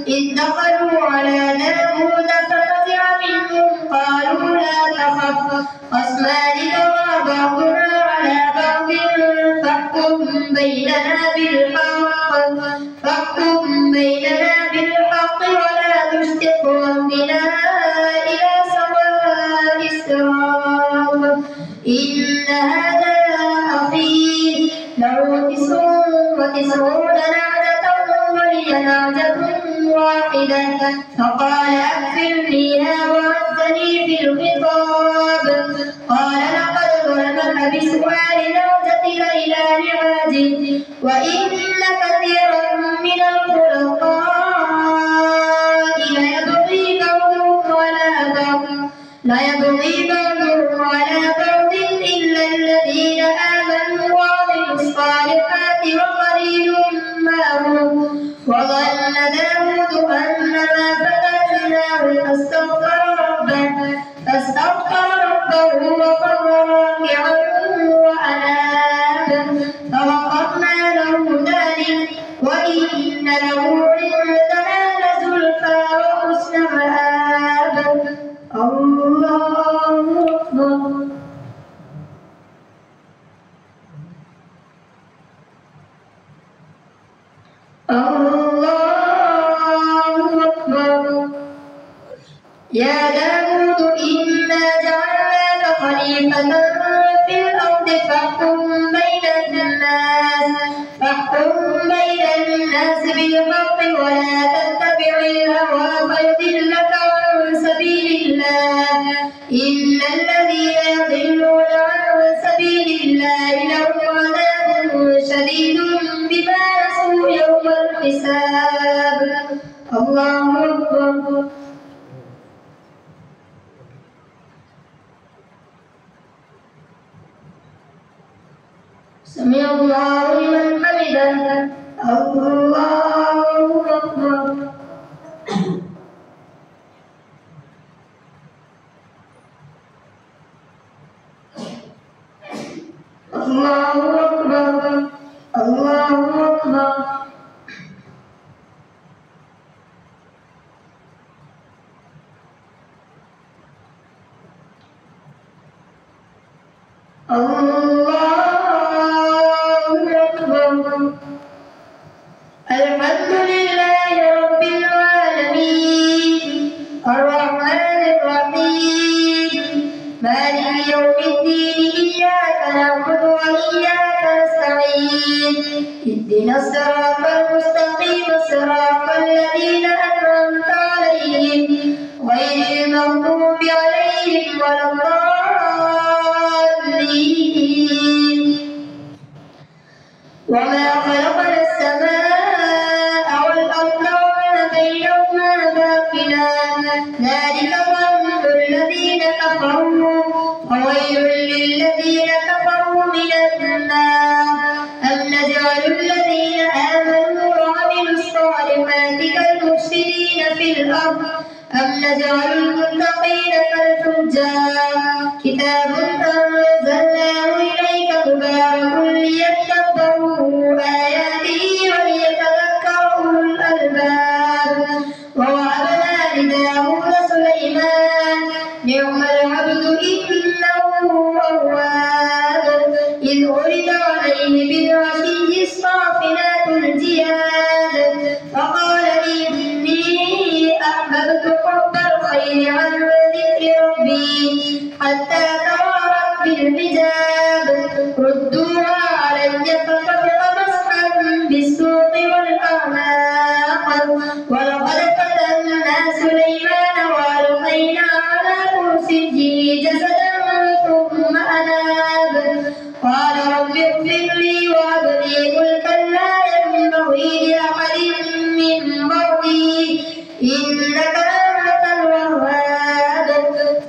إذ دخلوا على داود ففزع منهم قالوا لا تخف خصمان بغى بعضنا على بعض فاحكم بيننا بالحق ولا تشتت واهدنا إلى سواء الصراط إن هذا أخي له 99 نعجة ولي نعجة واحدة فقال أكفلنيها وعزني في الخطاب قال لقد ظلمك بسؤال نعجتك إلى نعاجه وإن كثيرا من الخلطاء ليبغي بعضهم على بعض إلا الذين آمنوا وعملوا الصالحات وقليل ما هم وظن داود أنما فتناه فاستغفر ربه وخر راكعا وأناب فغفرنا له ذلك وإن له عندنا لزلفى وحسن مآب الله أكبر الله أكبر يا داود إنا جعلناك خليفة في الأرض فاحكم بين الناس بالحق ولا تتبع الهوى فيضلك عن سبيل الله إن الذين يضلون عن سبيل الله لهم عذاب شديد بما نسوا يوم الحساب الله أكبر سمع الله لمن حمده الله أكبر الله أكبر الله أكبر الحمد لله رب العالمين الرحمن الرحيم مالك يوم الدين إياك نعبد وإياك نستعين اهدنا الصراط المستقيم صراط الذين أنعمت عليهم غير المغضوب عليهم ولا الضالين وما خلقنا السماء والأرض وما بينهما باطلا ذلك ظن الذين كفروا فويل للذين كفروا من النار أم نجعل الذين آمنوا وعملوا الصالحات كالمفسدين في الأرض أم نجعل المتقين كالفجار كتاب أنزلناه إليك مبارك ليدبروا آياته وليتذكر أولو الألباب ووهبنا لداود سليمان نعم العبد إنه أواب إذ عرض عليه بالعشي الصافنات الجياد فقال إني أحببت حب الخير عن ذكر ربي حتى توارت بالحجاب ردوها علي فطفق مسحا بالسوق والأعناق ولقد فتنا سليمان وألقينا على كرسيه جسدا ثم أناب قال رب اغفر لي وهب لي ملكا لا ينبغي لأحد من بعدي إنك أنت الوهاب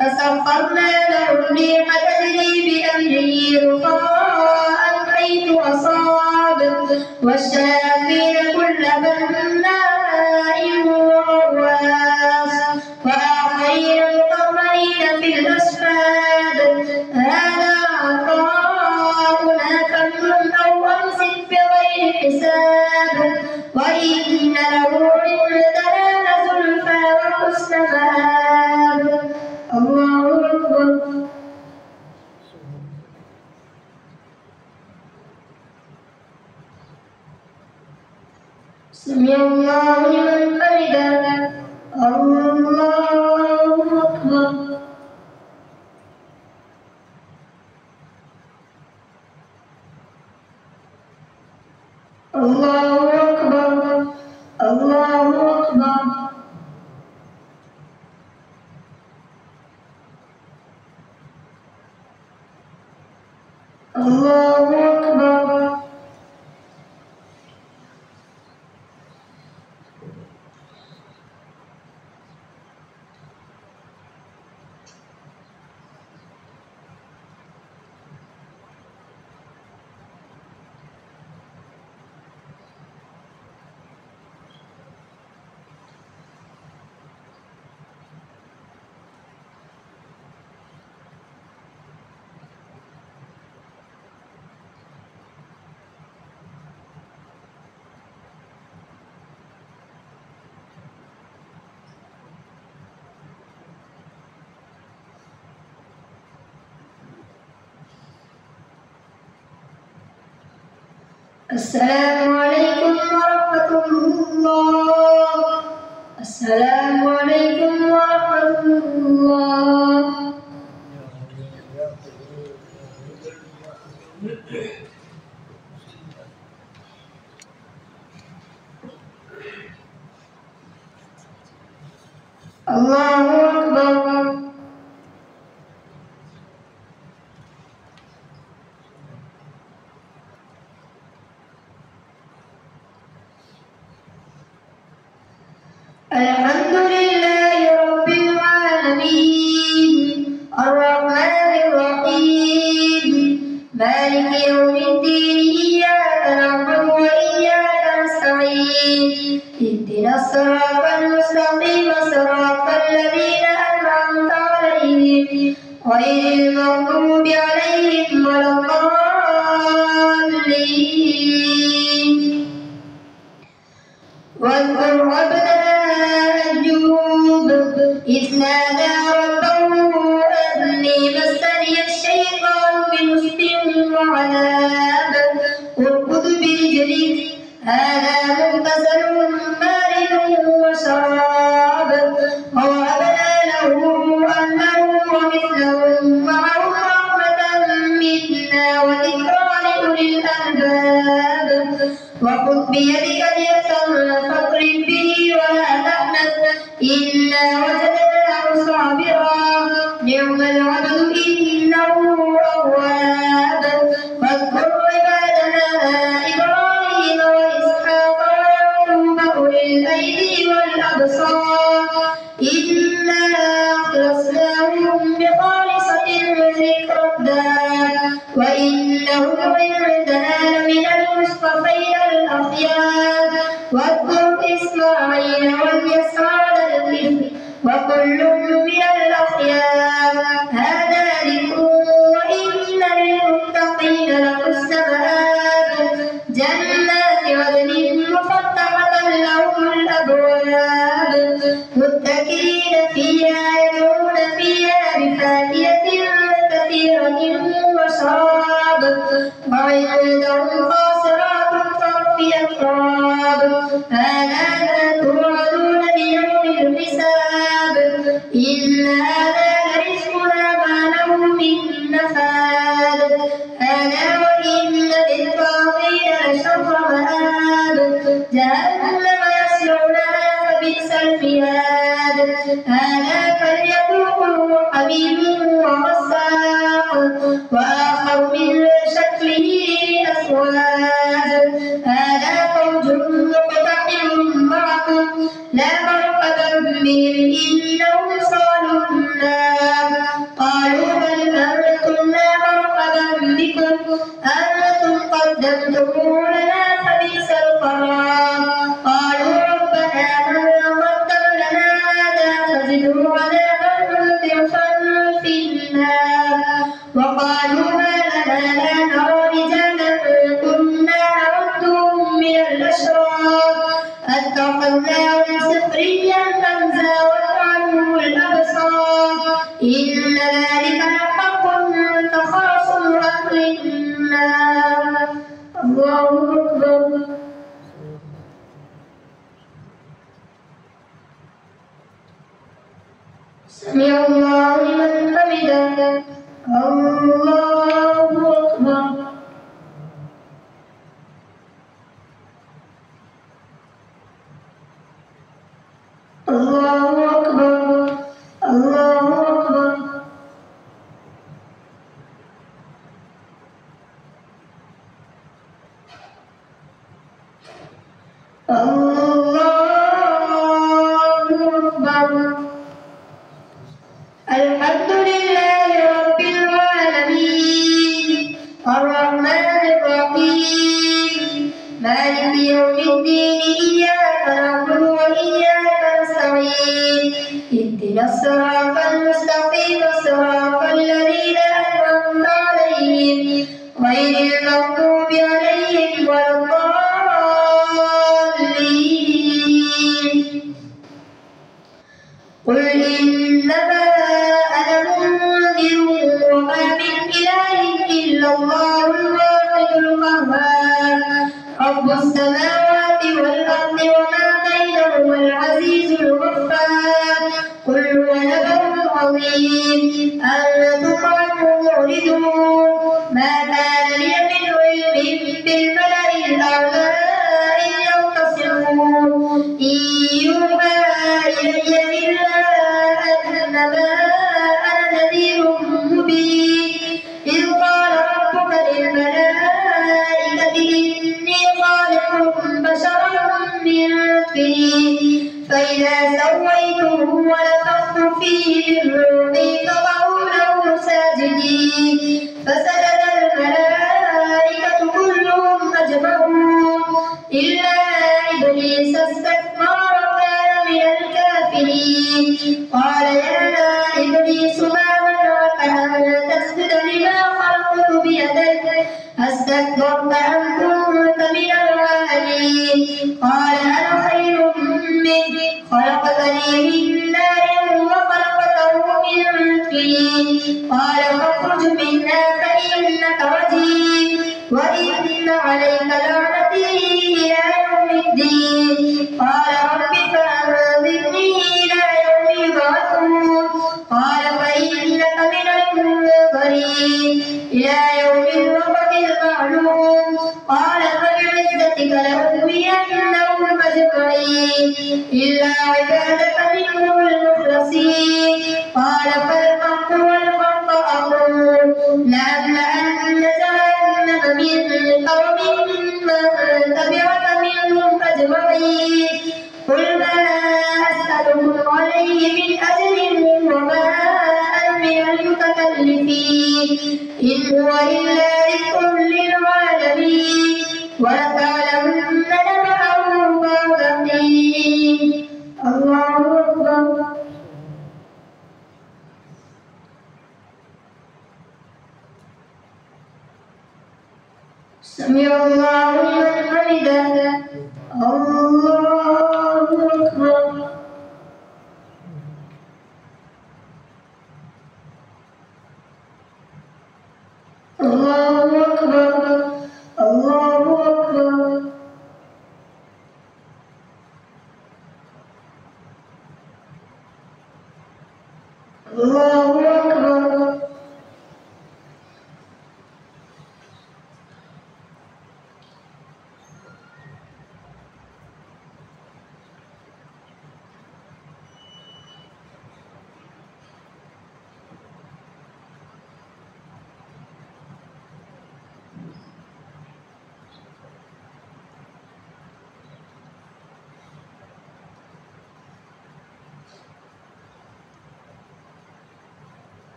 فسخرنا له الريح رجله رخاء حيث أصاب والشياطين كل بناء وغواص وآخرين مقرنين في الأصفاد هذا عطاؤنا فامنن أو أمسك بغير حساب وإن له عندنا لزلفى وحسن مآب. الله أكبر. سمع الله لمن حمده. الله أكبر. الله أكبر. الله أكبر. الله أكبر. السلام عليكم ورحمة الله. السلام عليكم ورحمة الله. الله أكبر. الحمد لله رب العالمين الرحمن الرحيم مالك يوم الدين إياك نعبد وإياك نستعين اهدنا الصراط المستقيم صراط الذين أنعمت عليهم غير المغضوب عليهم ولا الضالين. واذكر عبدنا أيوب إذ نادى ربه أني مسني الشيطان بنصب وعذاب اركض برجلك هذا مغتسل بارد وشراب ووهبنا له أهله ومثلهم معهم رحمة منا وذكرى لأولي الألباب. وخذ بيدك ضغثا فاضرب به ولا تحنث إنا وجدناه صابرا نعم العبد إنه أواب. واذكر عبادنا إبراهيم وإسحاق ويعقوب أولي الأيدي والأبصار إنا أخلصناهم بخالصة ذكر الدار وإنهم عندنا لمن المصطفين الأخيار. واذكر إسماعيل واليسع والكفل وكل من الأخيار هذا ذكر وإن للمتقين لحسن مآب. جنات عدن مفتحة لهم الأبواب متكئين فيها يدعون فيها بفاكهة كثيرة وشراب وعندهم قاصرات الطرف أتراب هذا ما توعدون ليوم الحساب إن هذا لرزقنا ما له من نفاد. هذا وإن للطاغين لشر مآب جهنم يصلونها فبئس المهاد. هذا فليذوقوه حميم وغساق وآخر من شكله أزواج هذا فوج مقتحم معكم لا مرحبا بهم إنهم صالوا النار قالوا بل أنتم لا مرحبا الله أكبر. سمع الله لمن حمده. الله أكبر. الله أكبر. الله أكبر. الله أكبر. الحمد لله رب العالمين الرحمن الرحيم مالك يوم الدين إياك نعبد وإياك نستعين اهدنا الصراط المستقيم صراط الذين أنعمت عليهم غير المغضوب عليهم ولا الضالين. قل إنما أنا منذر وما من إله إلا الله الواحد القهار رب السماوات والأرض وما بينهما العزيز الغفار. قل هو نبأ عظيم أنتم عنه معرضون. ما كان لي من علم بالملأ الأعلى إن يختصمون إن يوحى إلي إلا أنما أنا نذير مبين. إذ قال ربك للملائكة إني خالق بشرا من طين فإذا سويته ونفخت فيه من روحي فقعوا له ساجدين فسجد الملائكة كلهم أجمعون إلا إبليس استكبر وكان من الكافرين. قال يا إبليس ما منعك أن تسجد لما خلقت بيدك أستكبرت أم كنت من العالين. قال أنا خير منه خلقتني من نار وخلقته من طين. قال فاخرج منها فإنك رجيم وإن عليك لعنتي إلى يوم الدين. قال رب فأنظرني إلى يوم يبعثون. قال فإنك من المنظرين إلى يوم الوقت المعلوم. قال فبعزتك لأغوينهم أجمعين إلا عبادك منهم المخلصين. قال فالحق والحق أقول لأملأن جهنم منك وممن تبعك منهم أجمعين. قل ما أسألكم عليه من أجر وما أنا من المتكلفين إن هو إلا ذكر للعالمين ولتعلمن نبأه بعد حين. الله أكبر. سمع الله لمن حمده. الله أكبر. الله أكبر. الله أكبر. الله أكبر.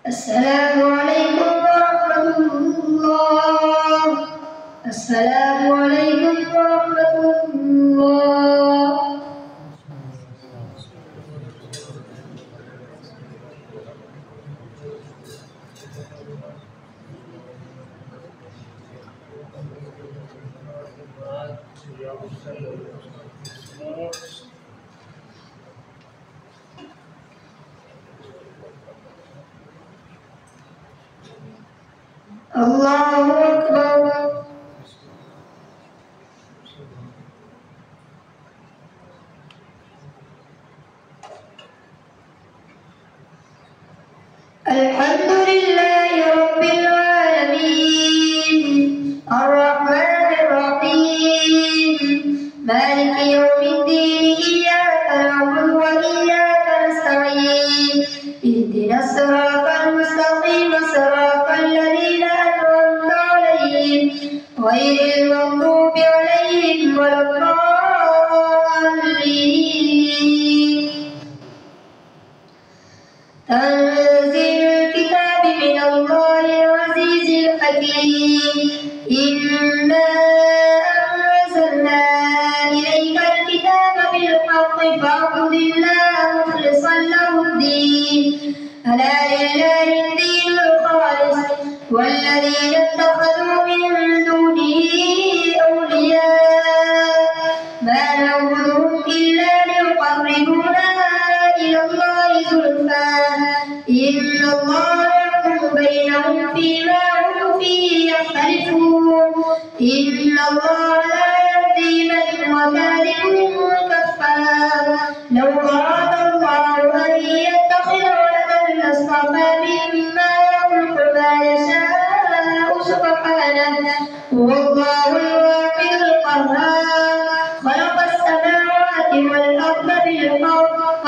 السلام عليكم ورحمة الله. السلام عليكم ورحمة الله. الله أكبر. الحمد لله رب العالمين الرحمن الرحيم مالك يوم الدين إياك نعبد وإياك نستعين اهدنا الصراط المستقيم صراط الذين أنعمت عليهم غير المغضوب عليهم ولا الضالين. تنزيل الكتاب من الله العزيز الحكيم إنا أنزلنا إليك الكتاب بالحق فاعبد الله مخلصا له الدين ألا لله الدين الخالص والذين اتخذوا من دونه أولياء ما نعبدهم إلا ليقربونا إلى الله زلفى إن الله يحكم بينهم فيما هم فيه يختلفون إن الله لا يهدي من هو كاذب كفار. لو أراد الله أن يتخذ ولدا لاصطفى مما يخلق ما يشاء سبحانه والله الواحد القهار خلق السماوات والأرض بالحق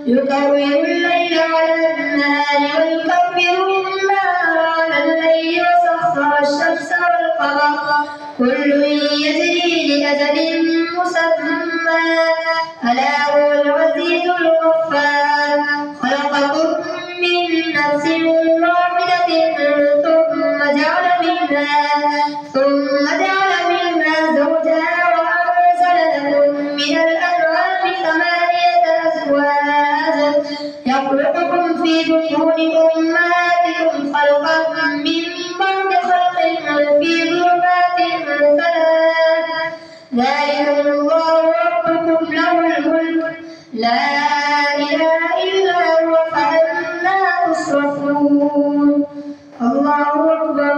يكور الليل على النهار ويكبر النهار على الليل وسخر الشمس والقمر كل يجري لأجل مسمى ألا هو العزيز الغفار. خلقكم من نفس واحدة ثم جعل منها زوجها وأنزل لكم من الأنعام 8 أزواج يخلقكم في بطون أمهاتكم خلقا من بعد خلق في ظلمات 3 ذلكم الله ربكم له الملك لا إله إلا هو فأنى تصرفون. الله أكبر.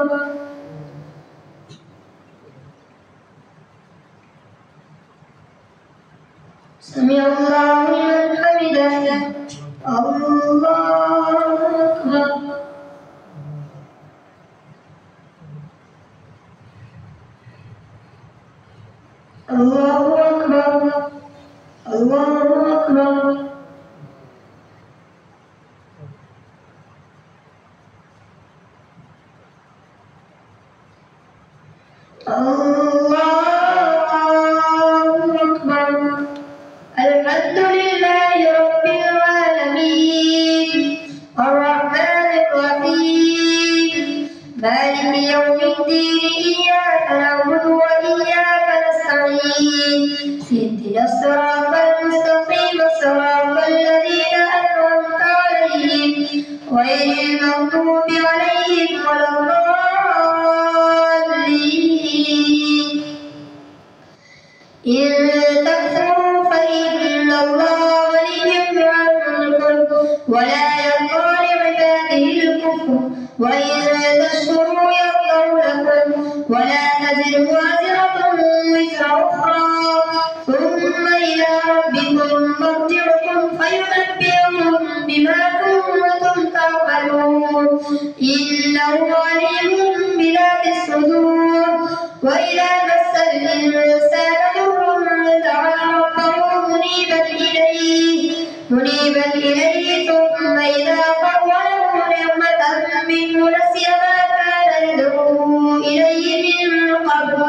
سمع الله لمن حمده. الله أكبر. الله أكبر. الله أكبر. الله أكبر. الحمد لله رب العالمين الرحمن الرحيم مالك يوم الدين إياك نعبد وإياك نستعين اهدنا الصراط المستقيم صراط الذين أنعمت عليهم غير المغضوب عليهم ولا الضالين. إن تكفروا فإن الله غني عنكم ولا يرضى لعباده الكفر وإن تشكروا يرضه لكم ولا تزر وازرة وزر أخرى ثم إلى ربكم مرجعكم فينبئكم بما كنتم تعملون إنه عليم بذات الصدور. وإذا مس الإنسان ضر دعا ربه منيبا إليه ثم إذا خوله نعمة منه نسي ما كان يدعو إليه من قبل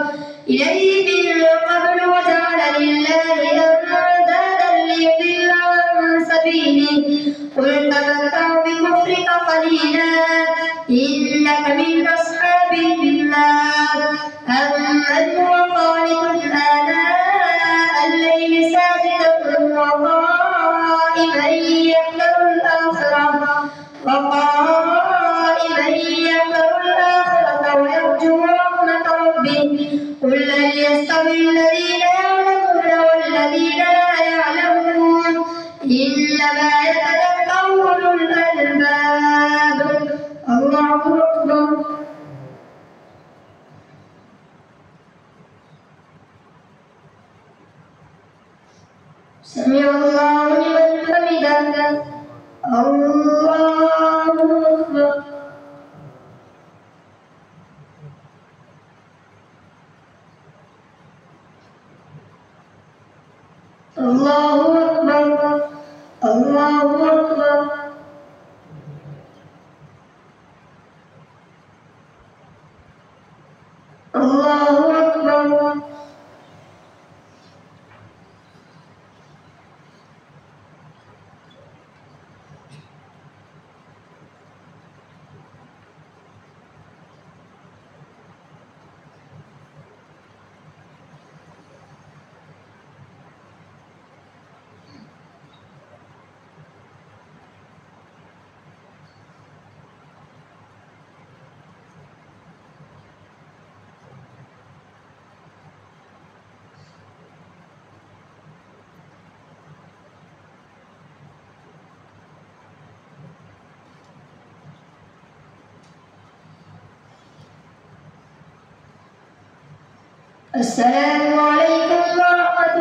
وجعل لله أندادا ليضل عن سبيله قل تمتع بكفرك قليلا إنك من أصحاب النار. أمن هو قانت آناء الليل ساجدا وقائما يحذر الآخرة ويرجو رحمة ربه قل هل يستوي الذين أكبر. سمع الله لمن حمده. الله أكبر. الله أكبر. الله أكبر. الله أكبر. السلام عليكم ورحمة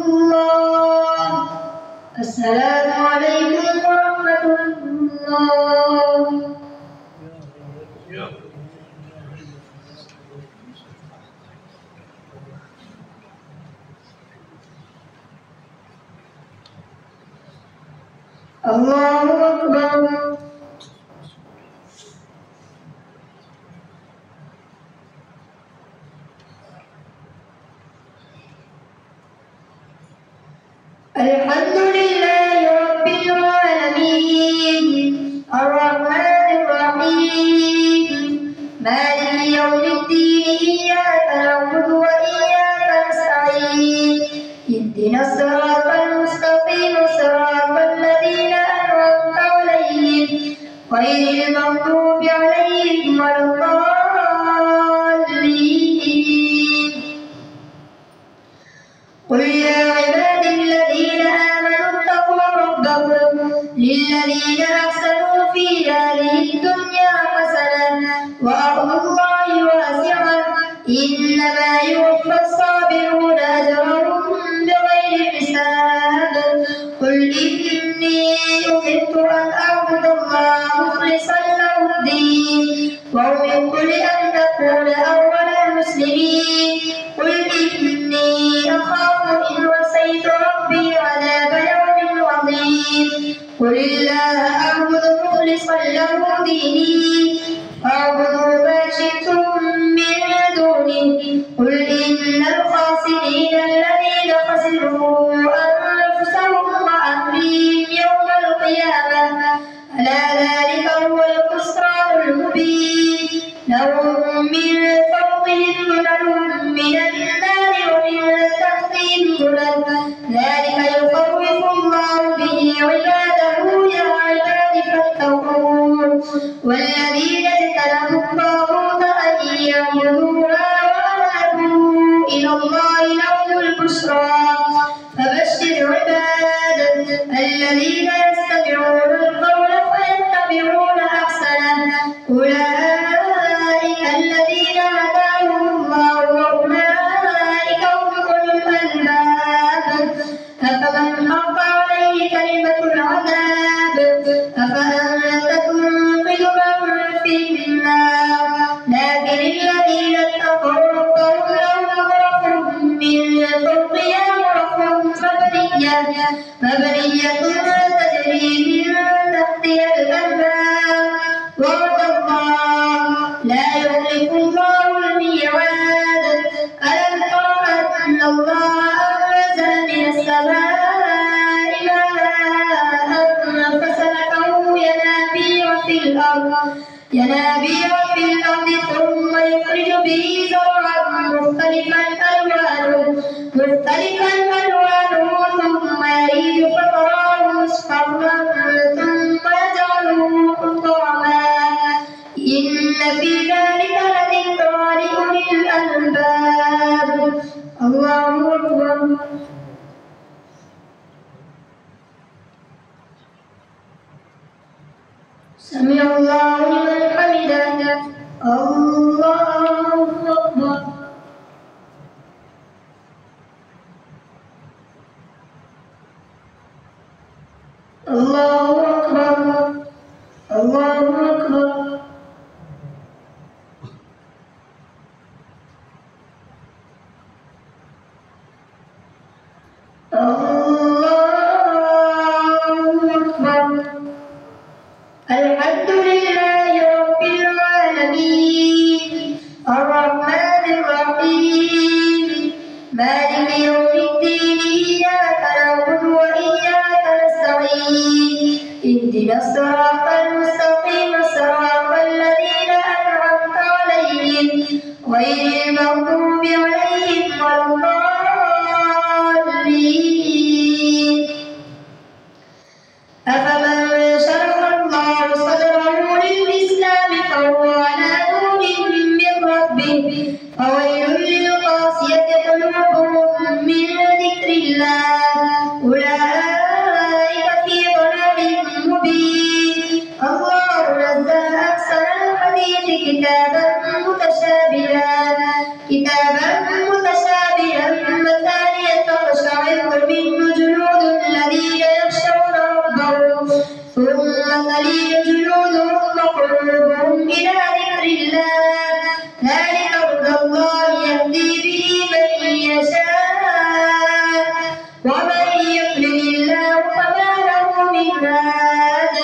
الله. السلام عليكم ورحمة الله. الله أكبر. الحمد لله رب العالمين الرحمن الرحيم مالك يوم الدين إياك نعبد وإياك نستعين اهدنا الصراط المستقيم صراط الذين أنعمت عليهم غير المغضوب عليهم ولا الضالين. قل يا عبادي الذين آمنوا اتقوا ربكم للذين أحسنوا في هذه الدنيا حسنة وأرض الله واسعة إنما يوفى الصابرون أجرهم بغير حساب. قل إني أمرت أن أعبد الله مخلصا له الدين وأمرت لأن أكون أول المسلمين. قل إني أخاف إن عصيت ربي عذاب يوم عظيم. قل الله أعبد مخلصا له ديني فاعبدوا ما شئتم من دونه. قل إن الخاسرين الذين خسروا أنفسهم وأهليهم يوم القيامة ألا ذلك هو الخسران المبين. لهم من فوقهم ظلل من النار ومن تحتهم ظلل ذلك يخوف الله به عباده يا عباد فاتقون. والذين اجتنبوا الطاغوت أن يعبدوها وأنابوا إلى الله لهم البشرى. فبشر عباد الذين يستمعون القول فيتبعون أحسنه أولئك الذين هداهم الله وأولئك هم أولو الألباب. أفمن حق عليه كلمة العذاب أفأنت تنقذ من في النار. لكن الذين اتقوا ربهم لهم غرف من فوقها غرف مبنية تجري من تحتها الأنهار وعد الله لا يخلف الله الميعاد. ألم تر أن الله أنزل من السماء ماء فسلكه ينابيع في الأرض ثم يخرج به زرعا مختلفا ألوانه ثم يهيج فتراه مصفرا ثم يجعله حطاما إن في ذلك لذكرى لأولي الألباب. الله أكبر. سمع الله لمن حمده. غير المغضوب عليهم ولا الضالين. أفمن شرح الله صدره للإسلام فهو على نور من ربه فويل للقاسية قلوبهم من ذكر الله أولئك في ضلال مبين. الله نزل أحسن الحديث كتابا متشابها مثانية تقشعر منه جلود الذين يخشون ربهم ثم تلين جلودهم وقلوبهم إلى ذكر الله ذلك هدى الله يهدي به من يشاء ومن يضلل الله فما له من هاد.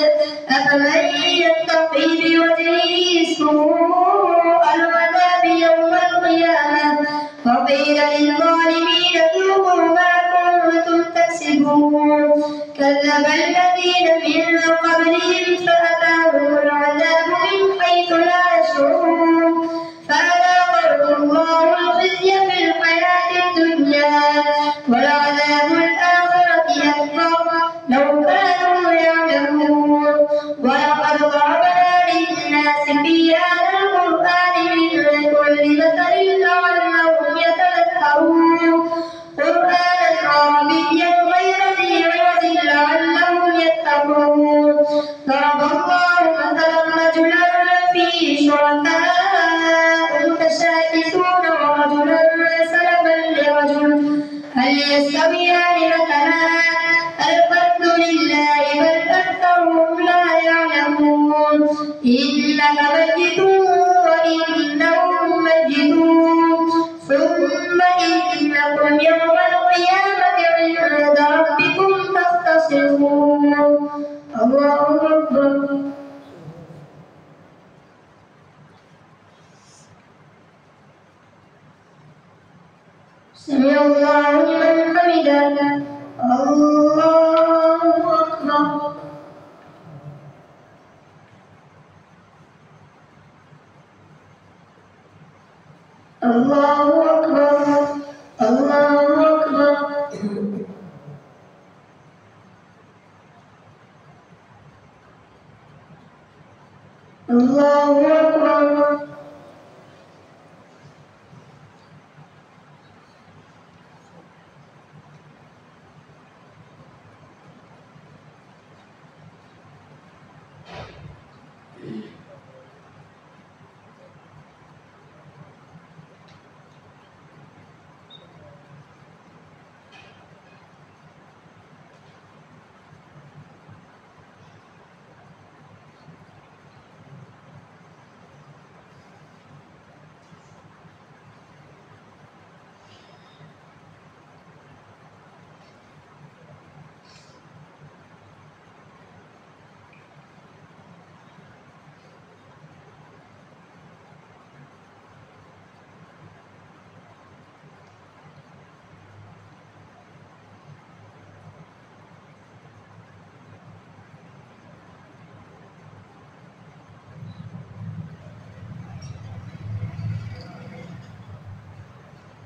أفمن يتقي بوجهه سوء العذاب يوم القيامة وقيل للظالمين ذوقوا ما كنتم تكسبون. كذب الذين من قبلهم فأتاهم العذاب من حيث لا يشعرون فأذاقهم الله الخزي في الحياة الدنيا ولعذاب الآخرة أكبر لو كانوا يعلمون. ولقد ضربنا للناس في هذا القرآن من كل مثل لعلهم يتذكرون قرآنا عربيا غير ذي عوج لعلهم يتقون. ضرب الله مثلا رجلا فيه شركاء متشاكسون ورجلا سلما لرجل هل يستويان مثلا الحمد لله بل أكثرهم لا يعلمون. إنك ميت وإنهم ميتون ثم إنكم يوم القيامة عند ربكم تختصمون. الله أكبر. سمع الله لمن حمده. الله أكبر. الله أكبر. الله أكبر. الله أكبر.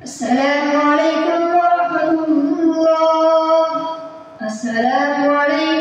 السلام عليكم ورحمة الله. السلام عليكم.